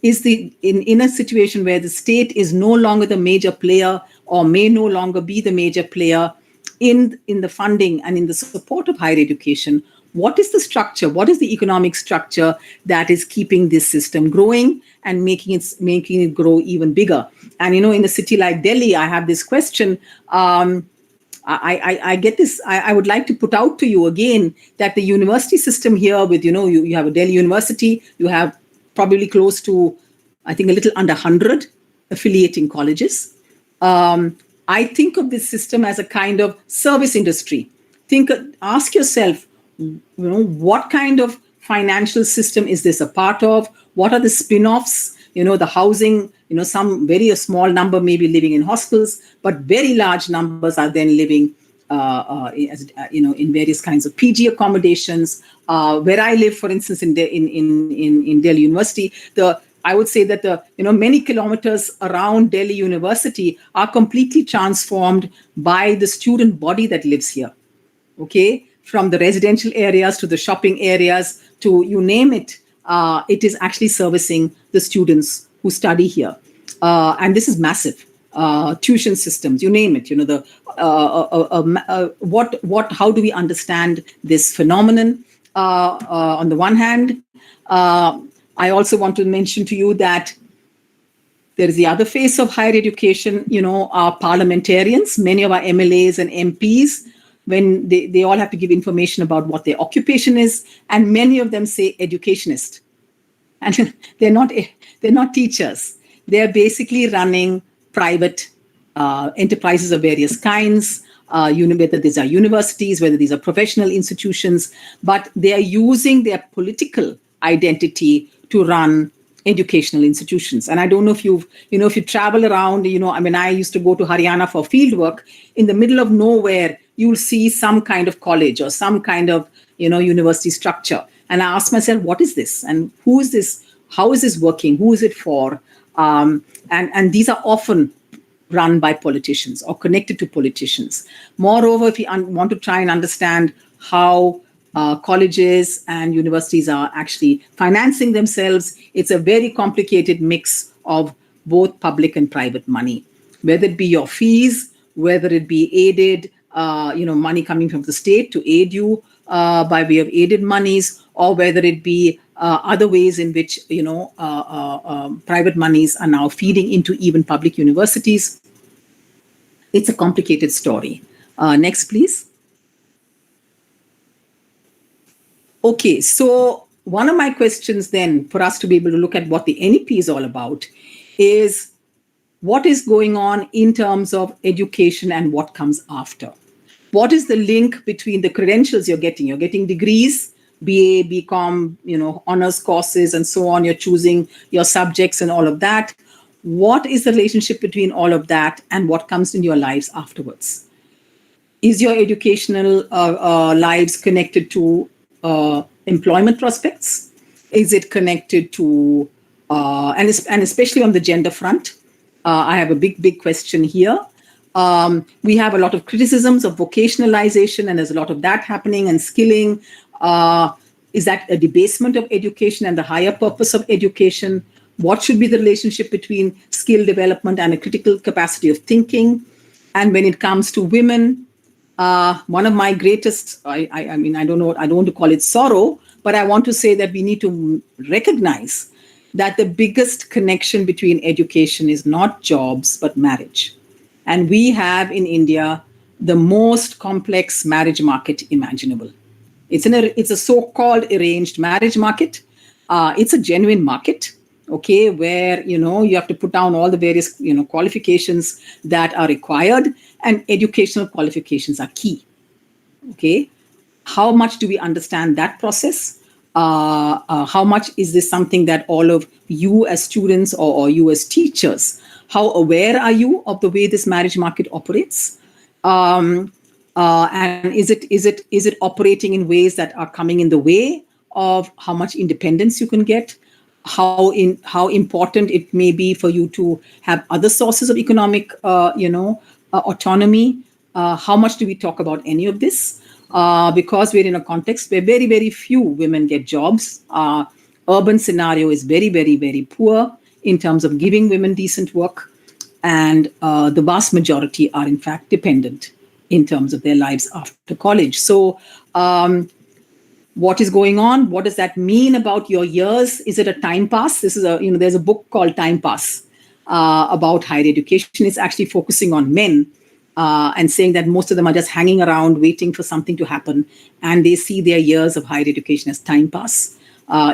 is in a situation where the state is no longer the major player or may no longer be the major player in the funding and in the support of higher education. What is the structure? What is the economic structure that is keeping this system growing and making it grow even bigger? And in a city like Delhi, I have this question. I get this. I would like to put out to you again that the university system here, with you have a Delhi University, you have probably close to, I think, a little under 100 affiliating colleges. I think of this system as a kind of service industry. Ask yourself, what kind of financial system is this a part of? What are the spin-offs? The housing, some very small number may be living in hostels, but very large numbers are then living, in various kinds of PG accommodations. Where I live, for instance, in Delhi University, I would say that many kilometers around Delhi University are completely transformed by the student body that lives here. Okay, from the residential areas to the shopping areas to you name it, it is actually servicing the students who study here, and this is massive. Tuition systems, you name it. How do we understand this phenomenon? On the one hand, I also want to mention to you that there is the other face of higher education. Our parliamentarians, many of our MLAs and MPs, when they all have to give information about what their occupation is, and many of them say educationist, and they're not teachers. They're basically running private enterprises of various kinds, whether these are universities, whether these are professional institutions, but they are using their political identity to run educational institutions. And I don't know if you travel around, I used to go to Haryana for field work. In the middle of nowhere, you'll see some kind of college or some kind of, university structure. And I ask myself, what is this? And who is this? How is this working? Who is it for? And these are often run by politicians or connected to politicians. Moreover, if you want to try and understand how colleges and universities are actually financing themselves, it's a very complicated mix of both public and private money, whether it be your fees, whether it be aided, money coming from the state to aid you by way of aided monies, or whether it be other ways in which private monies are now feeding into even public universities. It's a complicated story. Next, please. Okay, so one of my questions then, for us to be able to look at what the NEP is all about, is what is going on in terms of education and what comes after. What is the link between the credentials you're getting? You're getting degrees, BA, BCom, honors courses and so on. You're choosing your subjects and all of that. what is the relationship between all of that and what comes in your lives afterwards? Is your educational lives connected to employment prospects? Is it connected to, and especially on the gender front, I have a big question here. We have a lot of criticisms of vocationalization, and there's a lot of that happening, and skilling. Is that a debasement of education and the higher purpose of education? What should be the relationship between skill development and a critical capacity of thinking? And when it comes to women, one of my greatest, I mean, I don't want to call it sorrow, but I want to say that we need to recognize that the biggest connection between education is not jobs, but marriage. And we have in India the most complex marriage market imaginable. It's a so-called arranged marriage market. It's a genuine market, okay, where, you have to put down all the various, qualifications that are required, and educational qualifications are key, okay? How much do we understand that process? How much is this something that all of you as students or you as teachers, how aware are you of the way this marriage market operates? And is it operating in ways that are coming in the way of how much independence you can get? How important it may be for you to have other sources of economic, autonomy? How much do we talk about any of this? Because we're in a context where very, very few women get jobs. Urban scenario is very, very, very poor in terms of giving women decent work. And the vast majority are, in fact, dependent in terms of their lives after college. So what is going on? What does that mean about your years? Is it a time pass? This is there's a book called Time Pass about higher education. It's actually focusing on men and saying that most of them are just hanging around waiting for something to happen, and they see their years of higher education as time pass.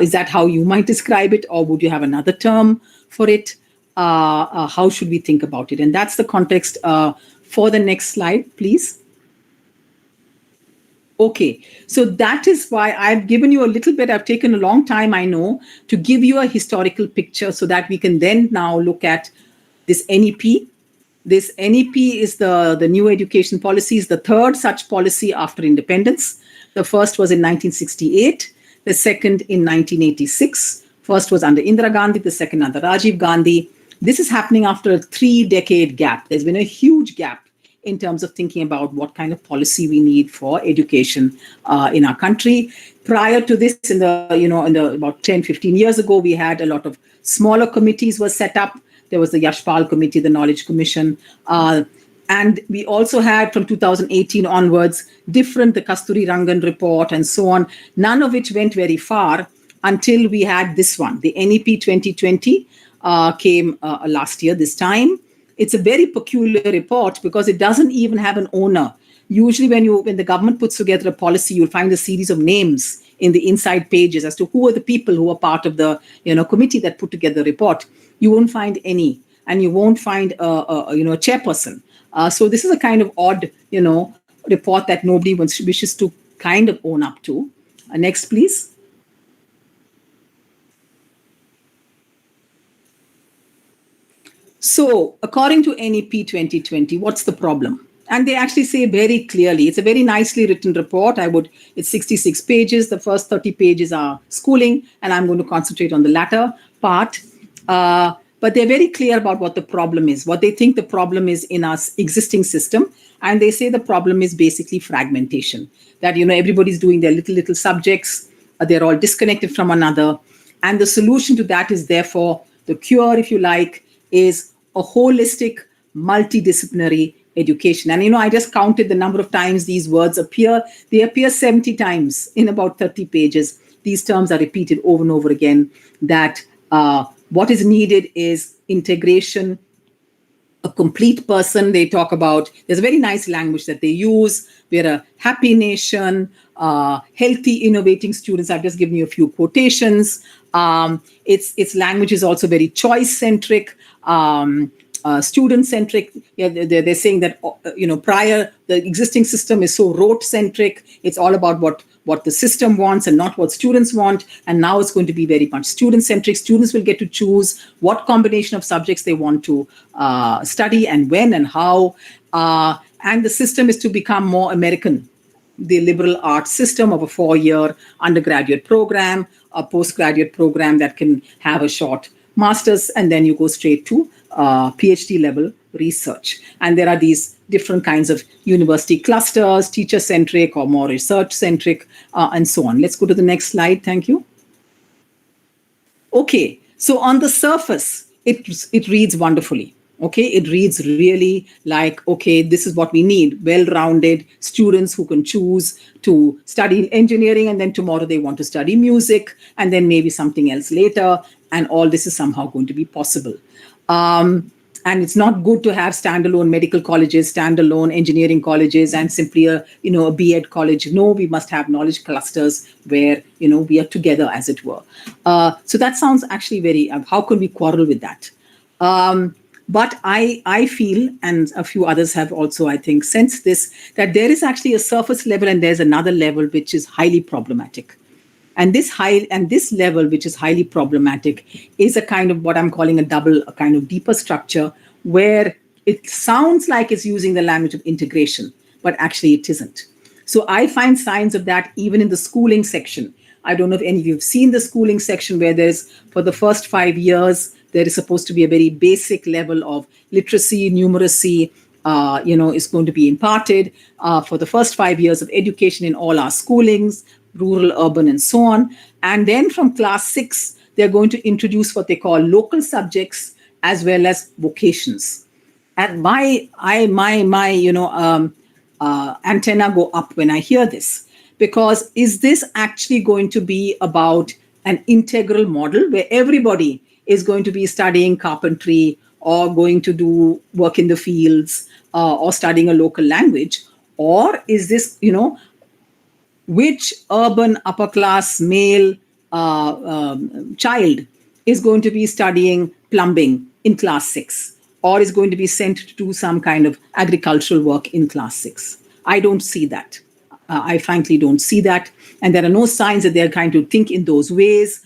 Is that how you might describe it, or would you have another term for it? How should we think about it? And that's the context for the next slide, please. Okay, so that is why I've given you a little bit, I've taken a long time, I know, to give you a historical picture so that we can then now look at this NEP. This NEP is the new education policy, is the third such policy after independence. The first was in 1968, the second in 1986. First was under Indira Gandhi, the second under Rajiv Gandhi. This is happening after a 3-decade gap. There's been a huge gap in terms of thinking about what kind of policy we need for education in our country. Prior to this, in the about 10, 15 years ago, we had a lot of smaller committees were set up. There was the Yashpal Committee, the Knowledge Commission. And we also had from 2018 onwards, the Kasturi Rangan report and so on, none of which went very far until we had this one. The NEP 2020 came last year, this time. It's a very peculiar report because it doesn't even have an owner. Usually when the government puts together a policy, you'll find a series of names in the inside pages as to who are the people who are part of the committee that put together the report. You won't find any, and you won't find a chairperson. So this is a kind of odd report that nobody wishes to kind of own up to. Next, please. So according to NEP 2020, what's the problem? And they actually say very clearly, it's a very nicely written report. It's 66 pages. The first 30 pages are schooling, and I'm going to concentrate on the latter part. But they're very clear about what the problem is, what they think the problem is in our existing system. And they say the problem is basically fragmentation, that, everybody's doing their little subjects. They're all disconnected from another. And the solution to that is therefore the cure, if you like, is a holistic, multidisciplinary education. And, I just counted the number of times these words appear. They appear 70 times in about 30 pages. These terms are repeated over and over again, that what is needed is integration, a complete person. They talk about, there's a very nice language that they use. We're a happy nation, healthy, innovating students. I've just given you a few quotations. Its language is also very choice-centric, student-centric. Yeah, they're saying that, prior, the existing system is so rote-centric. It's all about what the system wants and not what students want. And now it's going to be very much student-centric. Students will get to choose what combination of subjects they want to study and when and how. And the system is to become more American. The liberal arts system of a 4-year undergraduate program, a postgraduate program that can have a short master's, and then you go straight to PhD level research. And there are these different kinds of university clusters, teacher-centric or more research-centric, and so on. Let's go to the next slide. Thank you. Okay, so on the surface, it reads wonderfully. Okay, it reads really like, okay, this is what we need. Well-rounded students who can choose to study engineering, and then tomorrow they want to study music, and then maybe something else later. And all this is somehow going to be possible. And it's not good to have standalone medical colleges, standalone engineering colleges, and simply a B.Ed college. No, we must have knowledge clusters where, we are together, as it were. So that sounds actually very, how can we quarrel with that? But I feel, and a few others have also, I think, sensed this, that there is actually a surface level and there's another level which is highly problematic. And this level, which is highly problematic, is a kind of what I'm calling a kind of deeper structure, where it sounds like it's using the language of integration, but actually it isn't. So I find signs of that even in the schooling section. I don't know if any of you have seen the schooling section, where there's, for the first 5 years, there is supposed to be a very basic level of literacy, numeracy, is going to be imparted for the first 5 years of education in all our schoolings, rural, urban, and so on. And then from class 6, they're going to introduce what they call local subjects as well as vocations. And my antenna go up when I hear this, because is this actually going to be about an integral model where everybody is going to be studying carpentry or going to do work in the fields or studying a local language? Or is this, which urban upper class male child is going to be studying plumbing in class 6, or is going to be sent to do some kind of agricultural work in class 6? I don't see that. I frankly don't see that. And there are no signs that they're trying to think in those ways.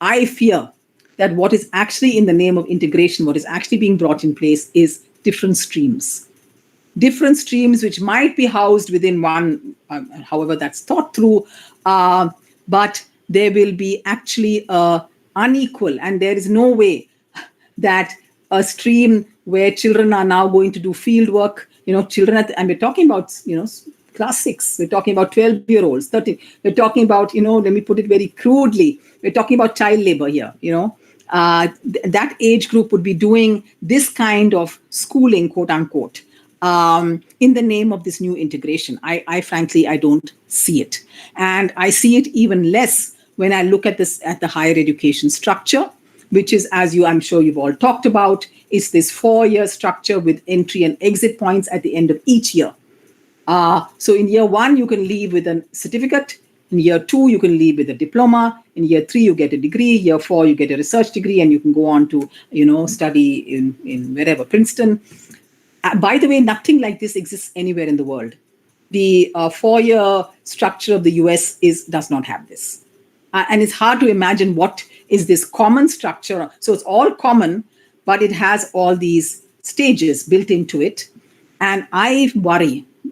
I fear that what is actually in the name of integration, what is actually being brought in place, is different streams. Different streams which might be housed within one, however that's thought through, but there will be actually unequal, and there is no way that a stream where children are now going to do field work, children, and we're talking about, class 6, we're talking about 12-year-olds, 13, we're talking about, let me put it very crudely, we're talking about child labor here, that age group would be doing this kind of schooling, quote unquote, in the name of this new integration. I frankly, I don't see it. And I see it even less when I look at this, at the higher education structure, which is, as I'm sure you've all talked about, is this 4-year structure with entry and exit points at the end of each year. So in year 1, you can leave with a certificate. In year 2, you can leave with a diploma. In year 3, you get a degree. Year 4, you get a research degree, and you can go on to, study in wherever, Princeton. By the way, nothing like this exists anywhere in the world. The 4-year structure of the US does not have this. And it's hard to imagine what is this common structure. So it's all common, but it has all these stages built into it. And I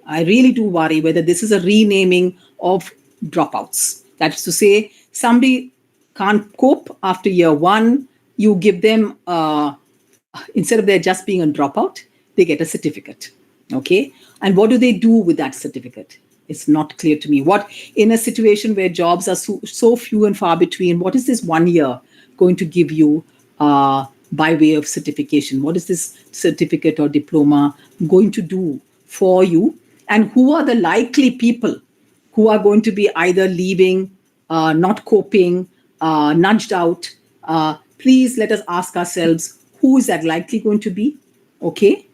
really do worry whether this is a renaming of dropouts. That is to say, somebody can't cope after year 1, you give them, instead of there just being a dropout, they get a certificate. Okay. And what do they do with that certificate? It's not clear to me. What, in a situation where jobs are so few and far between, what is this 1 year going to give you by way of certification? What is this certificate or diploma going to do for you? And who are the likely people who are going to be either leaving, not coping, nudged out? Please let us ask ourselves, who is that likely going to be? Okay.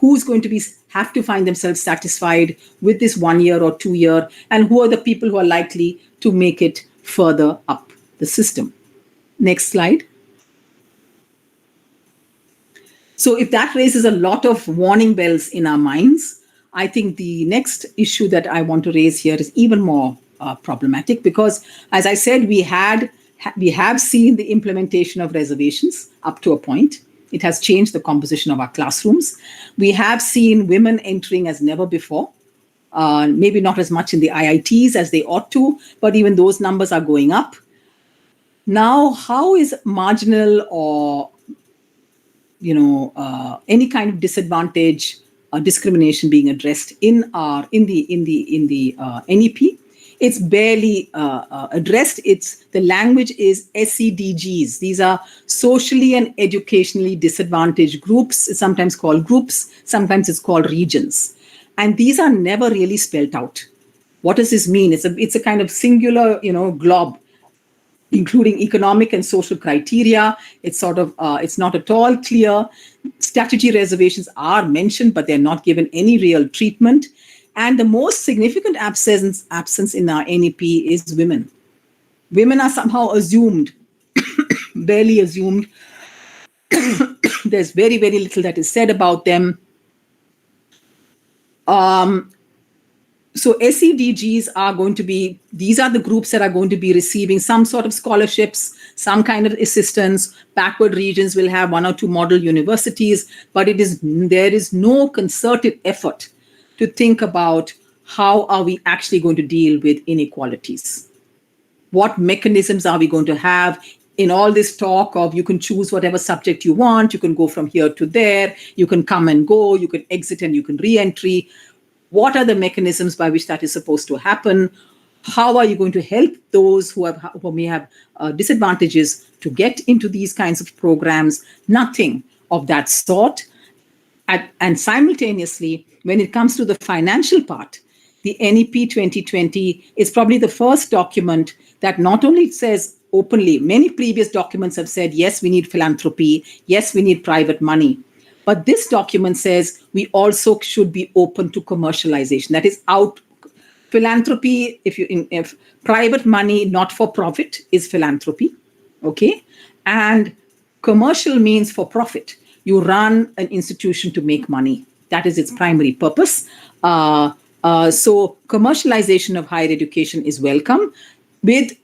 Who's going to have to find themselves satisfied with this 1 year or 2 year, and who are the people who are likely to make it further up the system? Next slide. So if that raises a lot of warning bells in our minds, I think the next issue that I want to raise here is even more problematic because, as I said, we have seen the implementation of reservations up to a point. It has changed the composition of our classrooms. We have seen women entering as never before. Maybe not as much in the IITs as they ought to, but even those numbers are going up. Now, how is marginal or any kind of disadvantage or discrimination being addressed in the NEP? It's barely addressed. The language is SEDGs. These are socially and educationally disadvantaged groups. It's sometimes called groups. Sometimes it's called regions. And these are never really spelled out. What does this mean? It's a kind of singular, glob, including economic and social criteria. It's it's not at all clear. Statutory reservations are mentioned, but they're not given any real treatment. And the most significant absence in our NEP is women. Women are somehow assumed, barely assumed. There's very, very little that is said about them. So SEDGs these are the groups that are going to be receiving some sort of scholarships, some kind of assistance. Backward regions will have 1 or 2 model universities, but there is no concerted effort to think about how are we actually going to deal with inequalities. What mechanisms are we going to have in all this talk of you can choose whatever subject you want, you can go from here to there, you can come and go, you can exit and you can re-entry. What are the mechanisms by which that is supposed to happen? How are you going to help those who may have disadvantages to get into these kinds of programs? Nothing of that sort. And simultaneously, when it comes to the financial part, the NEP 2020 is probably the first document that not only says openly, many previous documents have said, yes, we need philanthropy, yes, we need private money. But this document says we also should be open to commercialization. That is philanthropy, if private money, not for profit, is philanthropy, okay? And commercial means for profit. You run an institution to make money. That is its primary purpose. So commercialization of higher education is welcome. The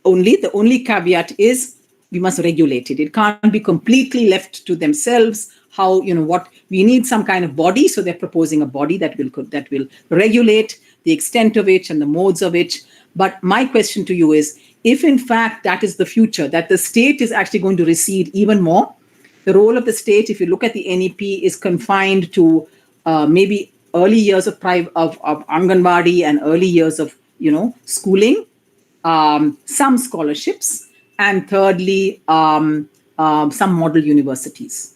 only caveat is we must regulate it. It can't be completely left to themselves. What we need some kind of body. So they're proposing a body that will regulate the extent of it and the modes of it. But my question to you is, if in fact that is the future, that the state is actually going to recede even more, the role of the state, if you look at the NEP, is confined to maybe early years of Anganwadi and early years of schooling, some scholarships, and thirdly, some model universities.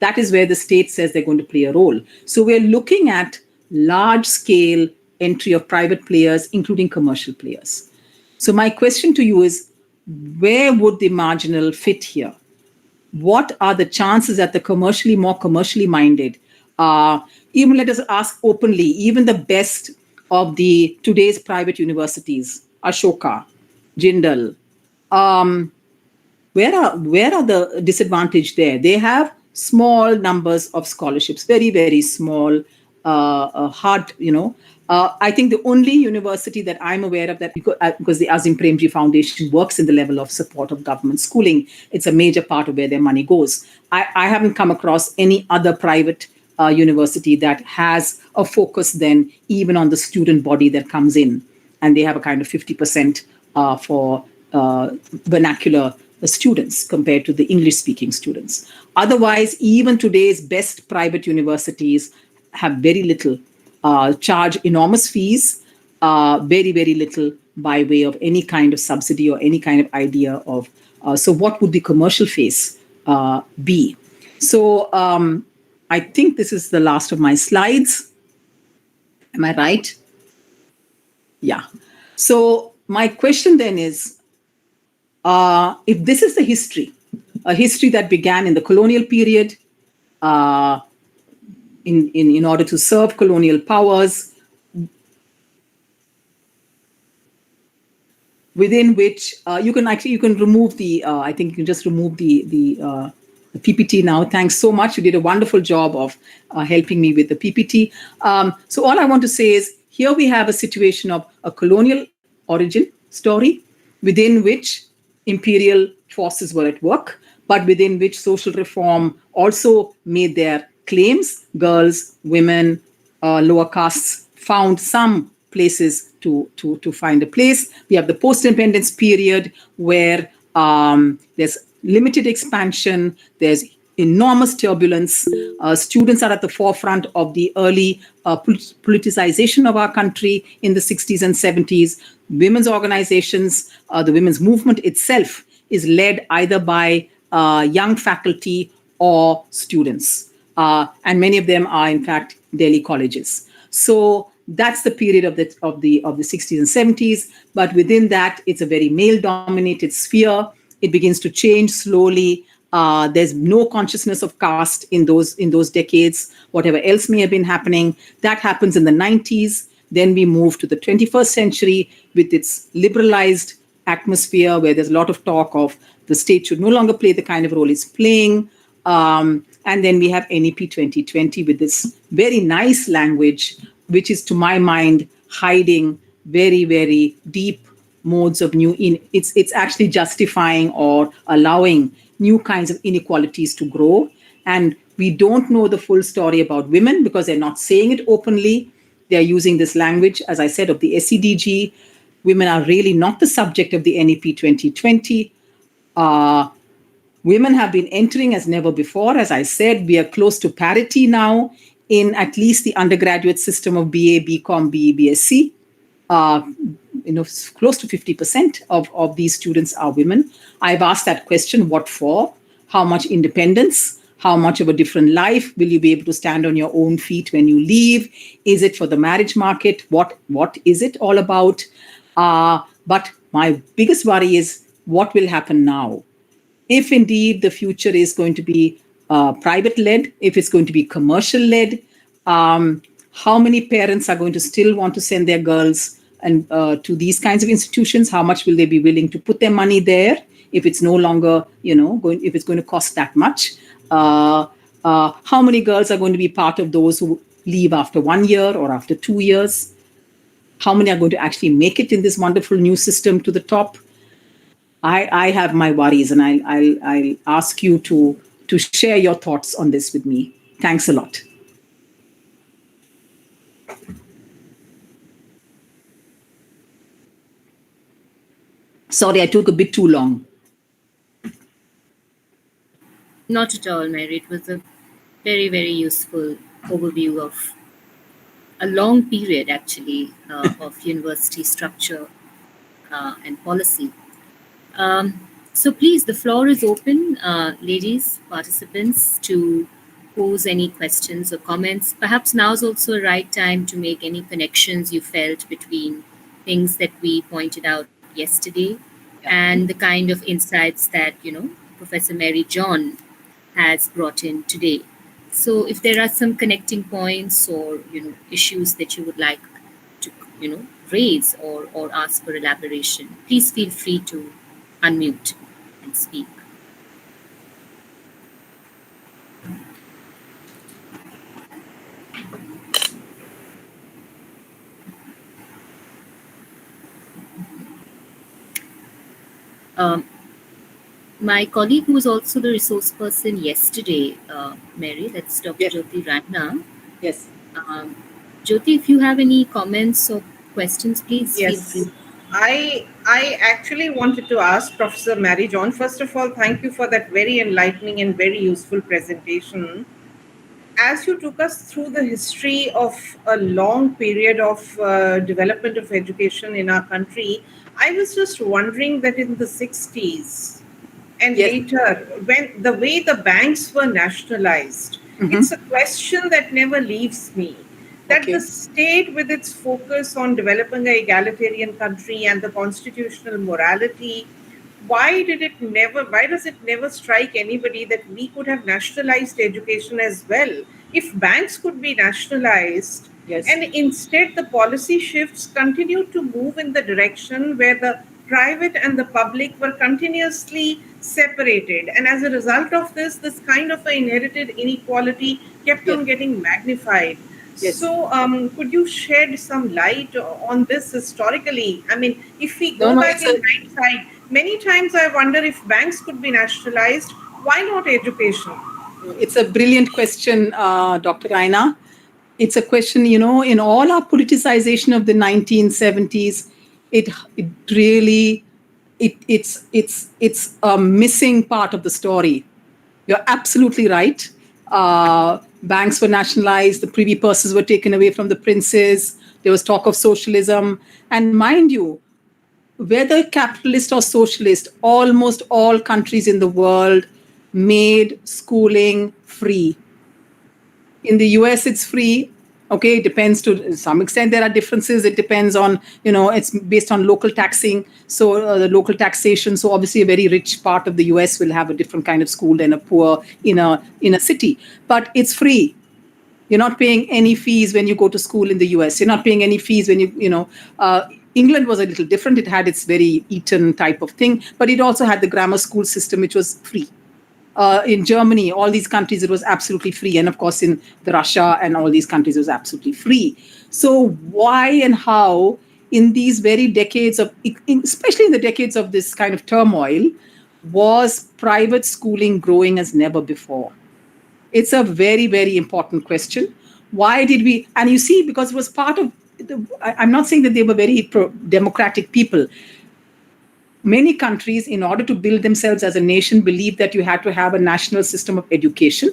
That is where the state says they're going to play a role. So we're looking at large-scale entry of private players, including commercial players. So my question to you is, where would the marginal fit here? What are the chances that the more commercially minded, even let us ask openly, even the best of today's private universities, Ashoka, Jindal, where are the disadvantage there? They have small numbers of scholarships, very, very small, hard, I think the only university that I'm aware of that, because the Azim Premji Foundation works in the level of support of government schooling, it's a major part of where their money goes. I haven't come across any other private university that has a focus then even on the student body that comes in, and they have a kind of 50% for vernacular students compared to the English-speaking students. Otherwise, even today's best private universities have very little, charge enormous fees, very, very little by way of any kind of subsidy or any kind of idea of, so what would the commercial face be? So I think this is the last of my slides. Am I right? Yeah. So my question then is, if this is the history, a history that began in the colonial period, in order to serve colonial powers, within which you can remove the, I think you can just remove the the PPT now. Thanks so much. You did a wonderful job of helping me with the PPT. So all I want to say is here we have a situation of a colonial origin story within which imperial forces were at work, but within which social reform also made their claims. Girls, women, lower castes found some places to find a place. We have the post-independence period where there's limited expansion, there's enormous turbulence. Students are at the forefront of the early politicization of our country in the 60s and 70s. Women's organizations, the women's movement itself is led either by young faculty or students. And many of them are, in fact, Delhi colleges. So that's the period of the 60s and 70s. But within that, it's a very male-dominated sphere. It begins to change slowly. There's no consciousness of caste in those decades. Whatever else may have been happening, that happens in the 90s. Then we move to the 21st century with its liberalized atmosphere, where there's a lot of talk of the state should no longer play the kind of role it's playing. And then we have NEP 2020 with this very nice language, which is, to my mind, hiding very, very deep modes of it's actually justifying or allowing new kinds of inequalities to grow. And we don't know the full story about women because they're not saying it openly. They're using this language, as I said, of the SEDG. Women are really not the subject of the NEP 2020. Women have been entering as never before. As I said, we are close to parity now in at least the undergraduate system of BA, BCom, BE, BSc. Close to 50% of these students are women. I've asked that question, what for? How much independence? How much of a different life? Will you be able to stand on your own feet when you leave? Is it for the marriage market? What is it all about? But my biggest worry is what will happen now? If indeed the future is going to be private-led, if it's going to be commercial-led, how many parents are going to still want to send their girls and to these kinds of institutions? How much will they be willing to put their money there if it's no longer, if it's going to cost that much? How many girls are going to be part of those who leave after 1 year or after 2 years? How many are going to actually make it in this wonderful new system to the top? I have my worries, and I'll ask you to share your thoughts on this with me. Thanks a lot. Sorry, I took a bit too long. Not at all, Mary. It was a very, very useful overview of a long period, actually, of university structure and policy. So please, the floor is open, ladies, participants, to pose any questions or comments. Perhaps now is also a right time to make any connections you felt between things that we pointed out yesterday and the kind of insights that, Professor Mary John has brought in today. So if there are some connecting points or, issues that you would like to, raise or ask for elaboration, please feel free to unmute and speak. My colleague who was also the resource person yesterday, Mary, that's Dr. Jyoti Raina. Yes. Jyoti, if you have any comments or questions, please feel free. I actually wanted to ask Professor Mary John, first of all, thank you for that very enlightening and very useful presentation. As you took us through the history of a long period of development of education in our country, I was just wondering that in the 60s and later, when the way the banks were nationalized, it's a question that never leaves me. That the state, with its focus on developing an egalitarian country and the constitutional morality, why does it never strike anybody that we could have nationalized education as well? If banks could be nationalized, and instead the policy shifts continue to move in the direction where the private and the public were continuously separated. And as a result of this kind of an inherited inequality kept on getting magnified. Yes. So could you shed some light on this historically? I mean, if we go back in hindsight, many times I wonder if banks could be nationalized. Why not education? It's a brilliant question, Dr. Raina. It's a question, in all our politicization of the 1970s, it's a missing part of the story. You're absolutely right. Banks were nationalized, the privy purses were taken away from the princes, there was talk of socialism. And mind you, whether capitalist or socialist, almost all countries in the world made schooling free. In the US, it's free. Okay, it depends to some extent. There are differences. It depends on, it's based on local taxing. So the local taxation. So obviously a very rich part of the US will have a different kind of school than a poor in a city. But it's free. You're not paying any fees when you go to school in the US. You're not paying any fees when England was a little different. It had its very Eton type of thing, but it also had the grammar school system, which was free. In Germany, all these countries, it was absolutely free. And of course, in Russia and all these countries, it was absolutely free. So why and how in these very decades of, especially in the decades of this kind of turmoil, was private schooling growing as never before? It's a very, very important question. Why did we, and you see, because it was part of, I'm not saying that they were very democratic people. Many countries, in order to build themselves as a nation, believed that you had to have a national system of education.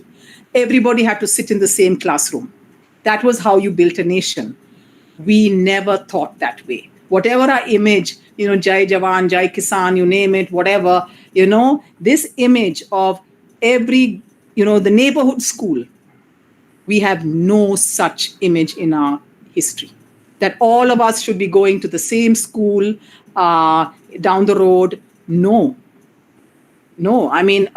Everybody had to sit in the same classroom. That was how you built a nation. We never thought that way. Whatever our image, Jai Jawan, Jai Kisan, you name it, whatever, this image of every, the neighborhood school, we have no such image in our history. That all of us should be going to the same school down the road. No. I mean,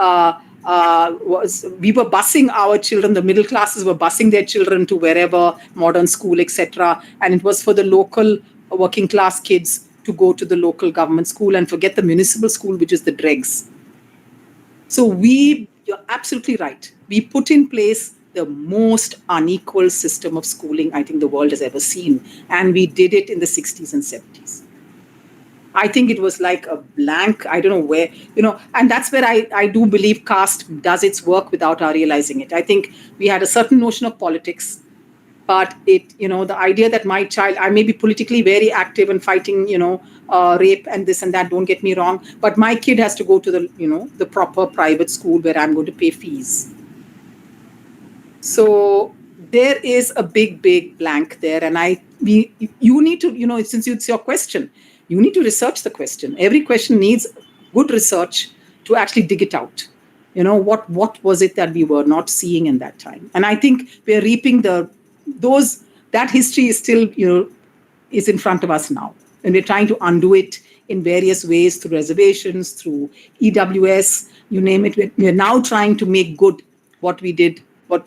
we were busing our children, the middle classes were busing their children to wherever, modern school, etc. And it was for the local working class kids to go to the local government school and forget the municipal school, which is the dregs. So you're absolutely right. We put in place the most unequal system of schooling I think the world has ever seen. And we did it in the 60s and 70s. I think it was like a blank, I don't know where, and that's where I do believe caste does its work without our realizing it. I think we had a certain notion of politics, but the idea that my child, I may be politically very active and fighting, rape and this and that, don't get me wrong, but my kid has to go to the proper private school where I'm going to pay fees. So there is a big, big blank there. And you need to, since it's your question, you need to research the question. Every question needs good research to actually dig it out. What was it that we were not seeing in that time? And I think we're reaping that history is still, is in front of us now. And we're trying to undo it in various ways through reservations, through EWS, you name it. We're now trying to make good what we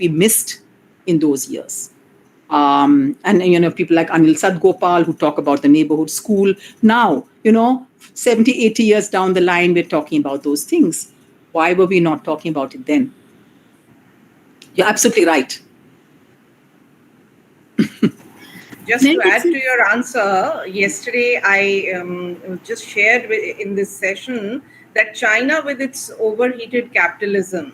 missed in those years. And people like Anil Sadgopal who talk about the neighborhood school. Now, 70, 80 years down the line, we're talking about those things. Why were we not talking about it then? You're absolutely right. Just to add to your answer, yesterday I just shared in this session that China, with its overheated capitalism,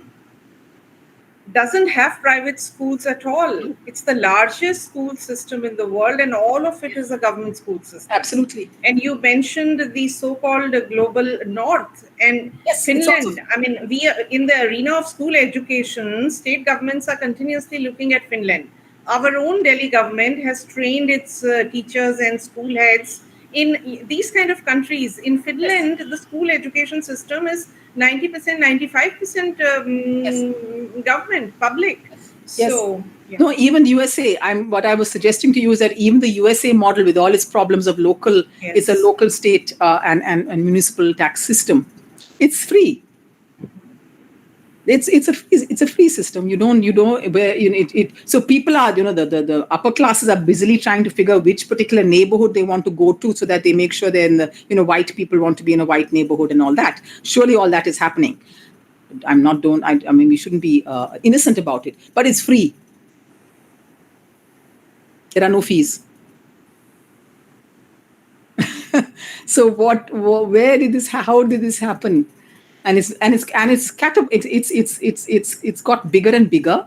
doesn't have private schools at all. It's the largest school system in the world, and all of it is a government school system. Absolutely. And you mentioned the so-called global north and yes, Finland. I mean, we are in the arena of school education, state governments are continuously looking at Finland. Our own Delhi government has trained its teachers and school heads in these kind of countries. In Finland, the school education system is 90%, 95% government, public. Yes. So, yeah. No, even USA, what I was suggesting to you is that even the USA model with all its problems of local, it's a local state and municipal tax system. It's free. It's a free system. You don't where so people are, the upper classes are busily trying to figure which particular neighborhood they want to go to, so that they make sure they're in the, white people want to be in a white neighborhood and all that. Surely all that is happening. I mean, we shouldn't be innocent about it, but it's free. There are no fees. So where did this, how did this happen? And it's got bigger and bigger.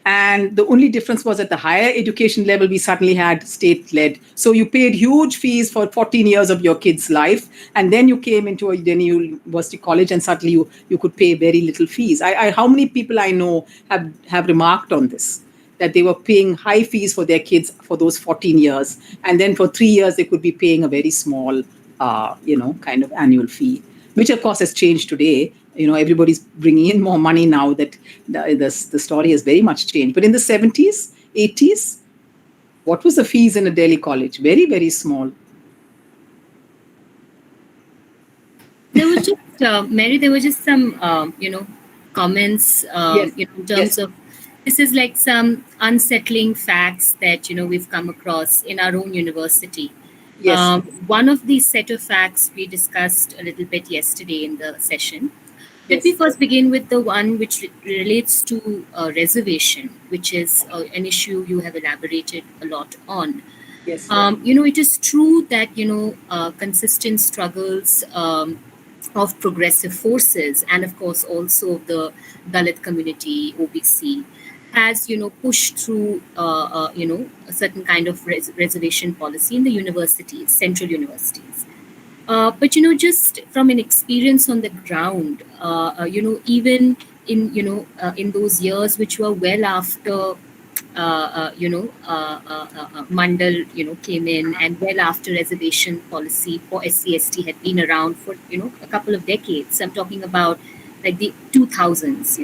And the only difference was at the higher education level, we suddenly had state-led. So you paid huge fees for 14 years of your kid's life. And then you came into a university college, and suddenly you could pay very little fees. How many people I know have remarked on this, that they were paying high fees for their kids for those 14 years. And then for 3 years, they could be paying a very small, kind of annual fee, which of course has changed today. Everybody's bringing in more money now that the story has very much changed. But in the 70s, 80s, what was the fees in a Delhi college? Very, very small. There was just, Mary, there were just some, comments, Yes. in terms of, this is like some unsettling facts that, we've come across in our own university. Yes. One of these set of facts we discussed a little bit yesterday in the session. Let me first begin with the one which relates to reservation, which is an issue you have elaborated a lot on. Yes. It is true that, consistent struggles of progressive forces, and of course also the Dalit community, OBC, has, pushed through, a certain kind of reservation policy in the universities, central universities. But, just from an experience on the ground, even in those years which were well after, Mandal, came in, and well after reservation policy for SC/ST had been around for, a couple of decades. I'm talking about like the 2000s,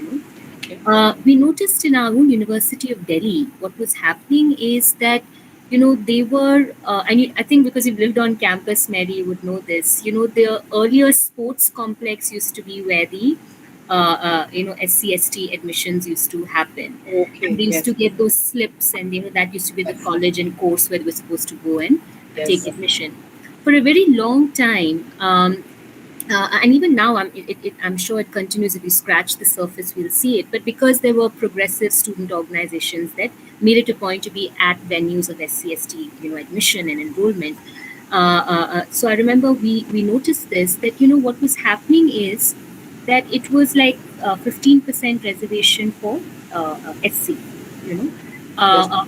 we noticed in our own University of Delhi, what was happening is that, they were, and I think because you've lived on campus, Mary, you would know this, the earlier sports complex used to be where the, SC/ST admissions used to happen. Okay. And they used to get those slips, and, that used to be the college and course where they were supposed to go and take admission. For a very long time, and even now, I'm sure it continues. If we scratch the surface, we'll see it. But because there were progressive student organizations that made it a point to be at venues of SC/ST, admission and enrollment. So I remember we noticed this, that, what was happening is that it was like 15% reservation for SC,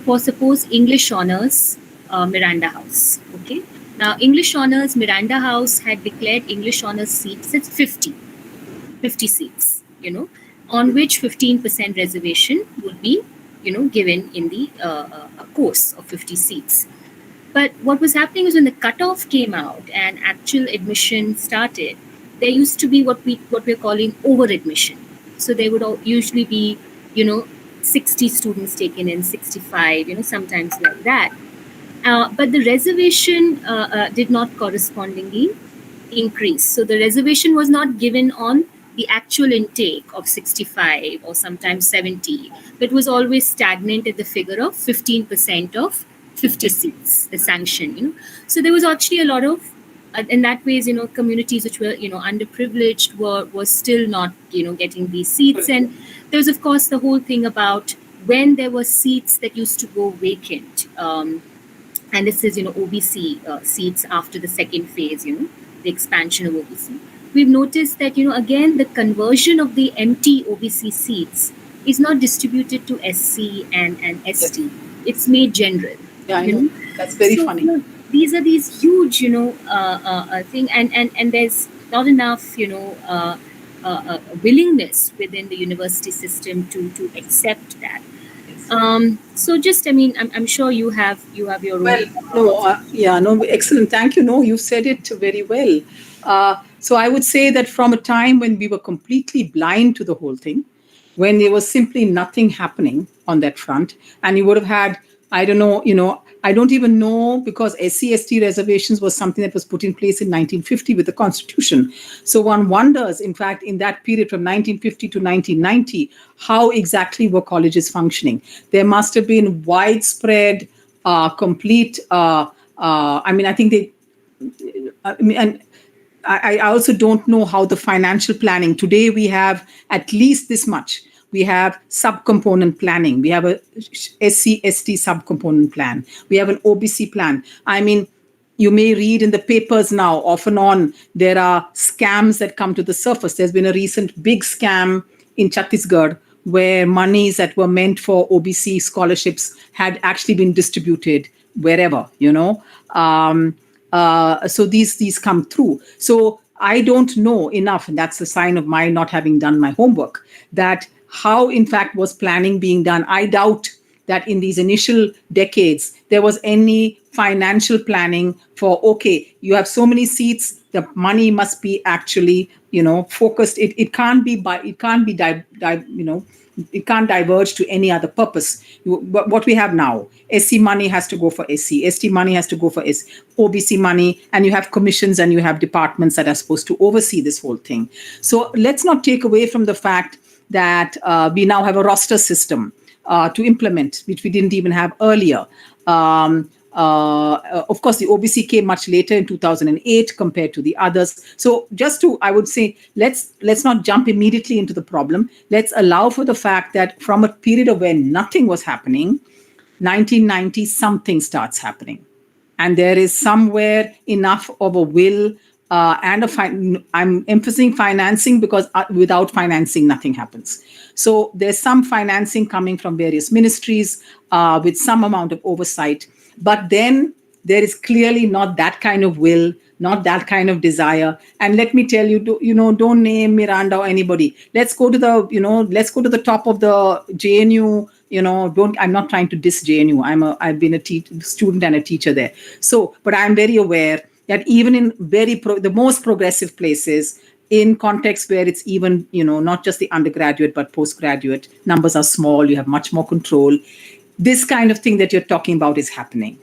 for suppose English honors, Miranda House, okay? Now, English Honours, Miranda House had declared English Honours seats at 50 seats, on which 15% reservation would be, given in the course of 50 seats. But what was happening is when the cutoff came out and actual admission started, there used to be what we're calling over-admission. So there would usually be, 60 students taken in, 65, sometimes like that. But the reservation did not correspondingly increase. So the reservation was not given on the actual intake of 65 or sometimes 70, but was always stagnant at the figure of 15% of 50 seats, the sanction. So there was actually a lot of, in that ways, communities which were, underprivileged were still not, getting these seats. And there was, of course, the whole thing about when there were seats that used to go vacant. And this is, OBC seats after the second phase, the expansion of OBC. We've noticed that, again, the conversion of the empty OBC seats is not distributed to SC and ST. It's made general. Yeah, I know. That's very funny. These are these huge, thing, and there's not enough, willingness within the university system to accept that. So just, I'm sure you have your own. Well, excellent. Thank you. No, you said it very well. So I would say that from a time when we were completely blind to the whole thing, when there was simply nothing happening on that front, and you would have had, I don't know, I don't even know, because SC/ST reservations was something that was put in place in 1950 with the Constitution. So one wonders, in fact, in that period from 1950 to 1990, how exactly were colleges functioning? There must have been widespread, complete, I think they, and I also don't know how the financial planning. Today we have at least this much. We have subcomponent planning. We have a SC/ST subcomponent plan. We have an OBC plan. I mean, you may read in the papers now, off and on, there are scams that come to the surface. There's been a recent big scam in Chhattisgarh where monies that were meant for OBC scholarships had actually been distributed wherever, so these come through. So I don't know enough, and that's a sign of my not having done my homework, that how in fact was planning being done. I doubt that in these initial decades there was any financial planning for, okay, you have so many seats, the money must be actually focused. It can't diverge to any other purpose. What we have now, SC money has to go for SC, ST money has to go for OBC money, and you have commissions and you have departments that are supposed to oversee this whole thing. So let's not take away from the fact that we now have a roster system to implement, which we didn't even have earlier. Of course, the OBC came much later in 2008 compared to the others. So I would say, let's not jump immediately into the problem. Let's allow for the fact that from a period of where nothing was happening, 1990, something starts happening. And there is somewhere enough of a will and I'm emphasizing financing because without financing, nothing happens. So there's some financing coming from various ministries with some amount of oversight. But then there is clearly not that kind of will, not that kind of desire. And let me tell you, don't name Miranda or anybody. Let's go to the top of the JNU. I'm not trying to diss JNU. I've been a student and a teacher there. So, but I'm very aware that even in the most progressive places, in contexts where it's even, not just the undergraduate, but postgraduate, numbers are small, you have much more control. This kind of thing that you're talking about is happening,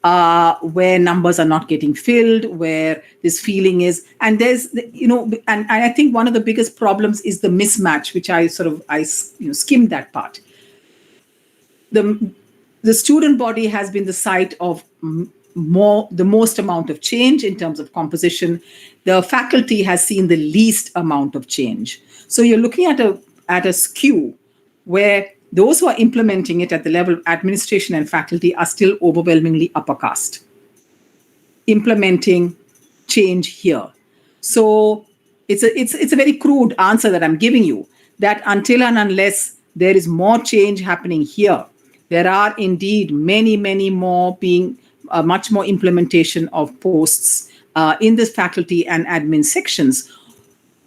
where numbers are not getting filled, where this feeling is, and there's, and I think one of the biggest problems is the mismatch, which I skimmed that part. The student body has been the site of the most amount of change in terms of composition. The faculty has seen the least amount of change. So you're looking at a skew where those who are implementing it at the level of administration and faculty are still overwhelmingly upper caste, implementing change here. So it's a very crude answer that I'm giving you, that until and unless there is more change happening here, there are indeed many, many more being much more implementation of posts in the faculty and admin sections.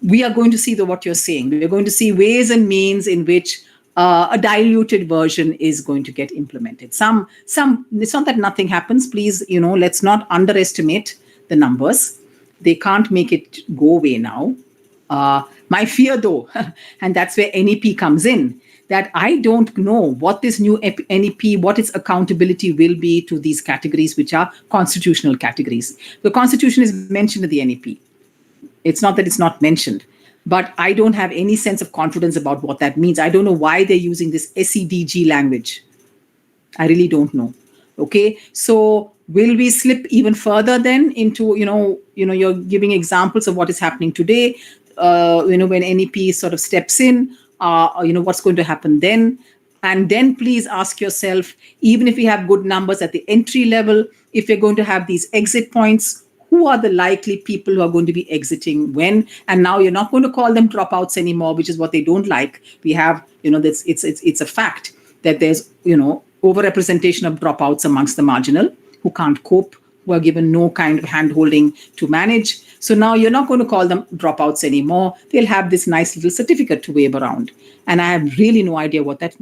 We are going to see what you're saying. We're going to see ways and means in which a diluted version is going to get implemented. It's not that nothing happens. Please, let's not underestimate the numbers. They can't make it go away now. My fear, though, and that's where NEP comes in, that I don't know what this new NEP, what its accountability will be to these categories, which are constitutional categories. The Constitution is mentioned in the NEP. It's not that it's not mentioned. But I don't have any sense of confidence about what that means. I don't know why they're using this SEDG language. I really don't know. Okay, so will we slip even further then into, you're giving examples of what is happening today, when NEP sort of steps in, what's going to happen then? And then please ask yourself, even if we have good numbers at the entry level, if we're going to have these exit points, who are the likely people who are going to be exiting when? And now you're not going to call them dropouts anymore, which is what they don't like. We have, it's a fact that there's, overrepresentation of dropouts amongst the marginal who can't cope, who are given no kind of hand-holding to manage. So now you're not going to call them dropouts anymore. They'll have this nice little certificate to wave around. And I have really no idea what that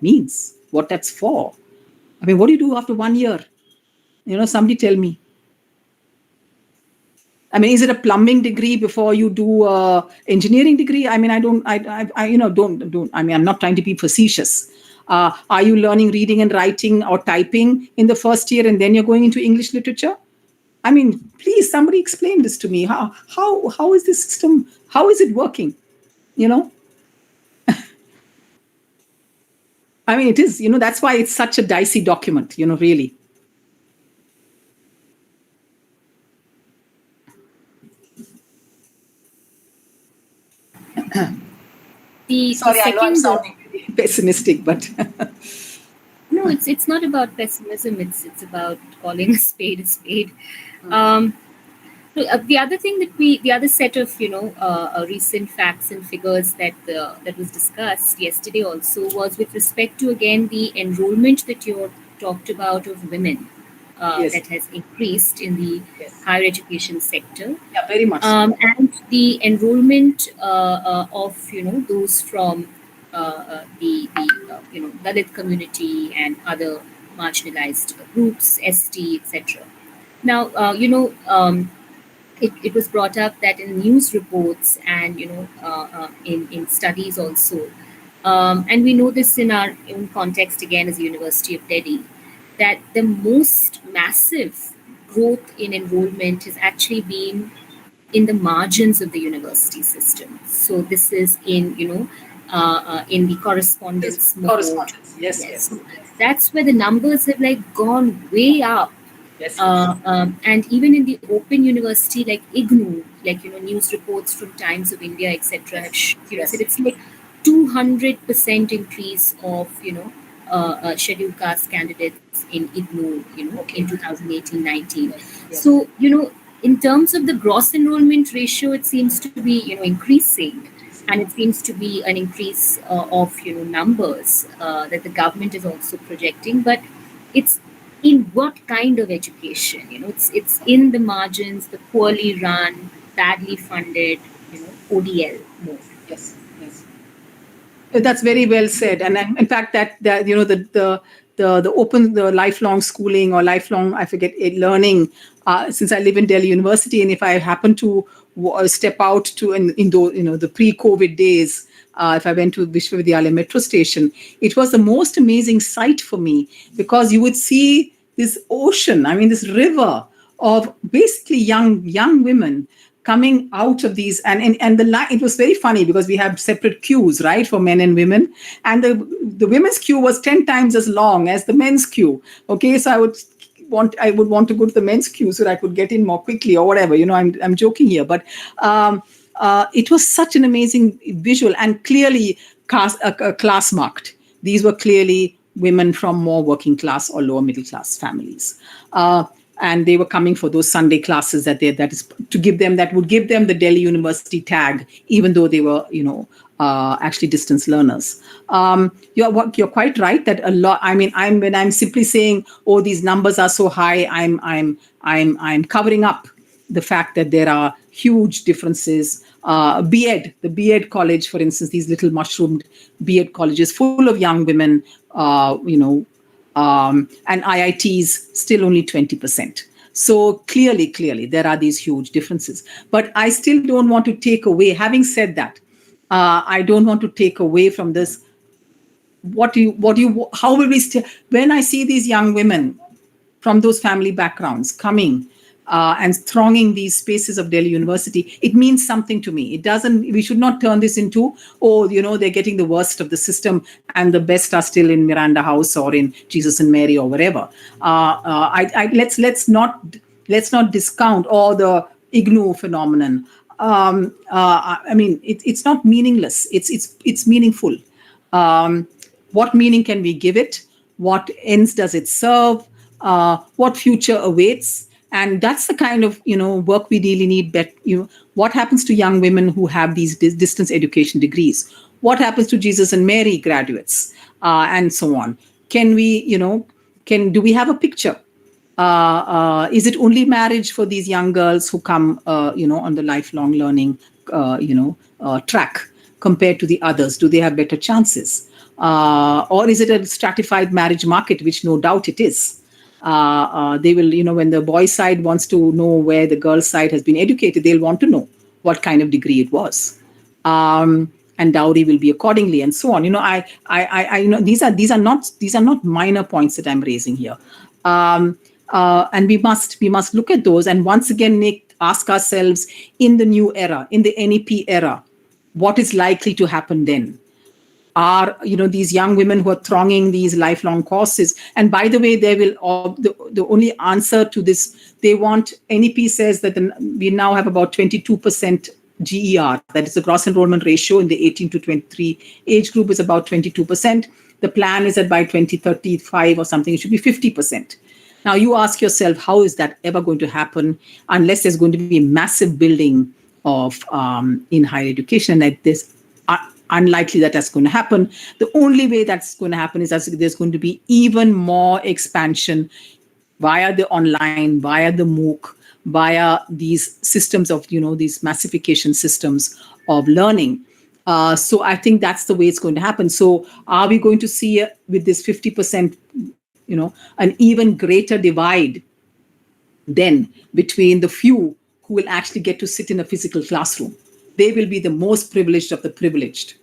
means, what that's for. I mean, what do you do after 1 year? Somebody tell me. I mean, is it a plumbing degree before you do engineering degree? I mean, I'm not trying to be facetious. Are you learning reading and writing or typing in the first year and then you're going into English literature? I mean, please, somebody explain this to me. How is this system? How is it working? You know? I mean, it is, that's why it's such a dicey document, really. Sorry, I know I'm sounding pessimistic, but no, it's not about pessimism. It's about calling a spade a spade. The other thing the other set of recent facts and figures that was discussed yesterday also was with respect to again the enrollment that you talked about of women Yes. that has increased in the Yes. higher education sector. Yeah, very much. And the enrollment of those from the Dalit community and other marginalized groups, ST, etc. Now, it was brought up that in news reports and in studies also, and we know this in our own context again as the University of Delhi, that the most massive growth in enrollment has actually been in the margins of the university system. So this is in the correspondence mode. Correspondence. Yes, yes. So that's where the numbers have gone way up. Yes. And even in the open university like IGNU, news reports from Times of India, etc., have said it's 200% increase of scheduled caste candidates in IGNU, in 2018-19. Yes. So in terms of the gross enrollment ratio, it seems to be increasing, and it seems to be an increase of numbers that the government is also projecting. But it's in what kind of education? It's in the margins, the poorly run, badly funded, ODL mode. Yes, yes. That's very well said. And in fact, that the lifelong schooling or lifelong, I forget, learning, since I live in Delhi University, and if I happen to step out to in the pre-COVID days, if I went to Vishwavidyalaya metro station, it was the most amazing sight for me, because you would see this ocean, this river of basically young women coming out of these, and it was very funny because we have separate queues, right, for men and women, and the women's queue was 10 times as long as the men's queue. Okay, so I would want to go to the men's queue so that I could get in more quickly or whatever. I'm joking here, but it was such an amazing visual, and clearly class marked. These were clearly women from more working class or lower middle class families. And they were coming for those Sunday classes that would give them the Delhi University tag, even though they were, actually distance learners. You're quite right that a lot. When I'm simply saying, oh, these numbers are so high, I'm covering up the fact that there are huge differences. B.Ed, the B.Ed college, for instance, these little mushroomed B.Ed colleges full of young women, and IITs still only 20%. So clearly, there are these huge differences. But I still don't want to take away, having said that, I don't want to take away from this. How will we when I see these young women from those family backgrounds coming and thronging these spaces of Delhi University, it means something to me. We should not turn this into, they're getting the worst of the system and the best are still in Miranda House or in Jesus and Mary or wherever. Let's not discount all the IGNU phenomenon. It's not meaningless. It's meaningful. What meaning can we give it? What ends does it serve? What future awaits? And that's the kind of work we really need. What happens to young women who have these distance education degrees? What happens to Jesus and Mary graduates, and so on? Can we, do we have a picture? Is it only marriage for these young girls who come, on the lifelong learning, track compared to the others? Do they have better chances? Or is it a stratified marriage market, which no doubt it is? They will, when the boy side wants to know where the girl side has been educated, they'll want to know what kind of degree it was. And and dowry will be accordingly, and so on. These are not minor points that I'm raising here. And we must look at those and once again ask ourselves, in the new era, in the NEP era, what is likely to happen then? Are these young women who are thronging these lifelong courses? And by the way, they will the only answer to this, they want, NEP says that we now have about 22% GER, that is the gross enrollment ratio in the 18 to 23 age group is about 22%. The plan is that by 2035 or something, it should be 50%. Now you ask yourself, how is that ever going to happen unless there's going to be a massive building of in higher education? That this unlikely that that's going to happen. The only way that's going to happen is that there's going to be even more expansion via the online, via the MOOC, via these systems of, these massification systems of learning. So I think that's the way it's going to happen. So are we going to see with this 50%, an even greater divide then between the few who will actually get to sit in a physical classroom? They will be the most privileged of the privileged,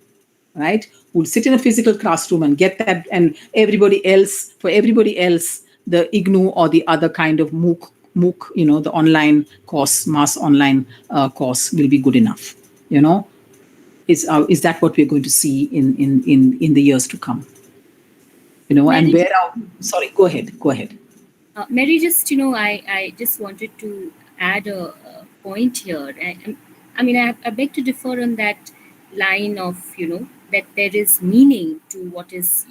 right? Who will sit in a physical classroom and get that, and everybody else, the IGNU or the other kind of MOOC, the online course, mass online course will be good enough. Is that what we're going to see in the years to come? And where sorry, go ahead. Mary, I just wanted to add a point here. I beg to differ on that line of, that there is meaning to what is,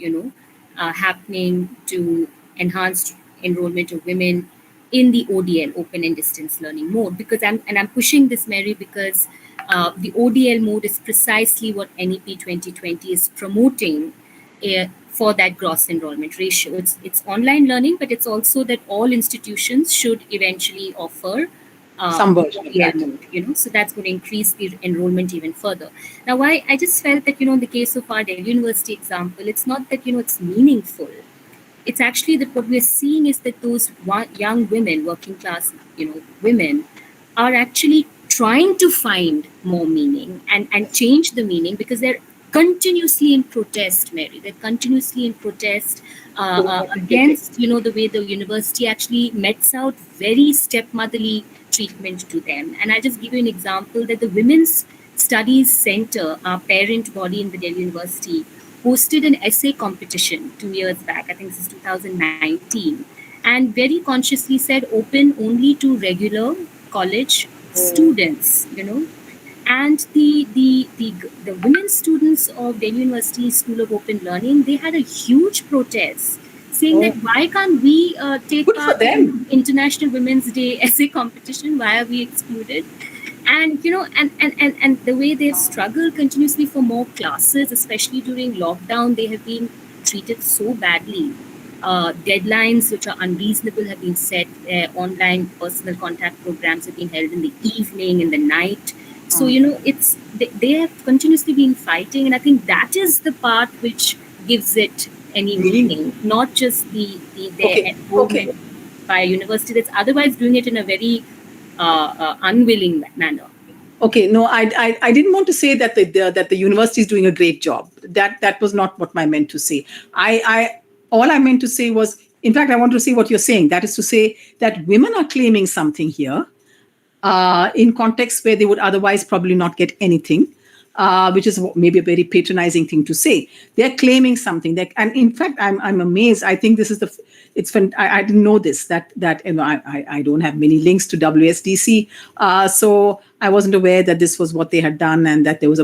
happening to enhanced enrollment of women in the ODL, open and distance learning mode. Because I'm pushing this, Mary, because the ODL mode is precisely what NEP 2020 is promoting for that gross enrollment ratio. It's online learning, but it's also that all institutions should eventually offer some version of that. Mode, so that's going to increase the enrollment even further. Now, I just felt that, in the case of our Delhi University example, it's not that, it's meaningful. It's actually that what we're seeing is that those young women, working class, women, are actually trying to find more meaning and change the meaning, because they're continuously in protest, Mary. They're continuously in protest against, the way the university actually metes out very stepmotherly treatment to them. And I just give you an example that the Women's Studies Center, our parent body in the Delhi University, hosted an essay competition 2 years back. I think this is 2019, and very consciously said open only to regular college students, And the women students of Delhi University School of Open Learning, they had a huge protest saying that why can't we take part in International Women's Day essay competition? Why are we excluded? And and the way they've struggled continuously for more classes, especially during lockdown, they have been treated so badly. Deadlines which are unreasonable have been set. Online personal contact programs have been held in the evening, in the night. So they have continuously been fighting, and I think that is the part which gives it any meaning, not just their enrollment by a university that's otherwise doing it in a very unwilling manner. Okay, no, I didn't want to say that the university is doing a great job. That was not what I meant to say. All I meant to say was, in fact, I want to say what you're saying. That is to say that women are claiming something here in contexts where they would otherwise probably not get anything, which is maybe a very patronizing thing to say. They're claiming something, and in fact, I'm amazed. I think this is I didn't know this, that I don't have many links to WSDC, so I wasn't aware that this was what they had done, and that there was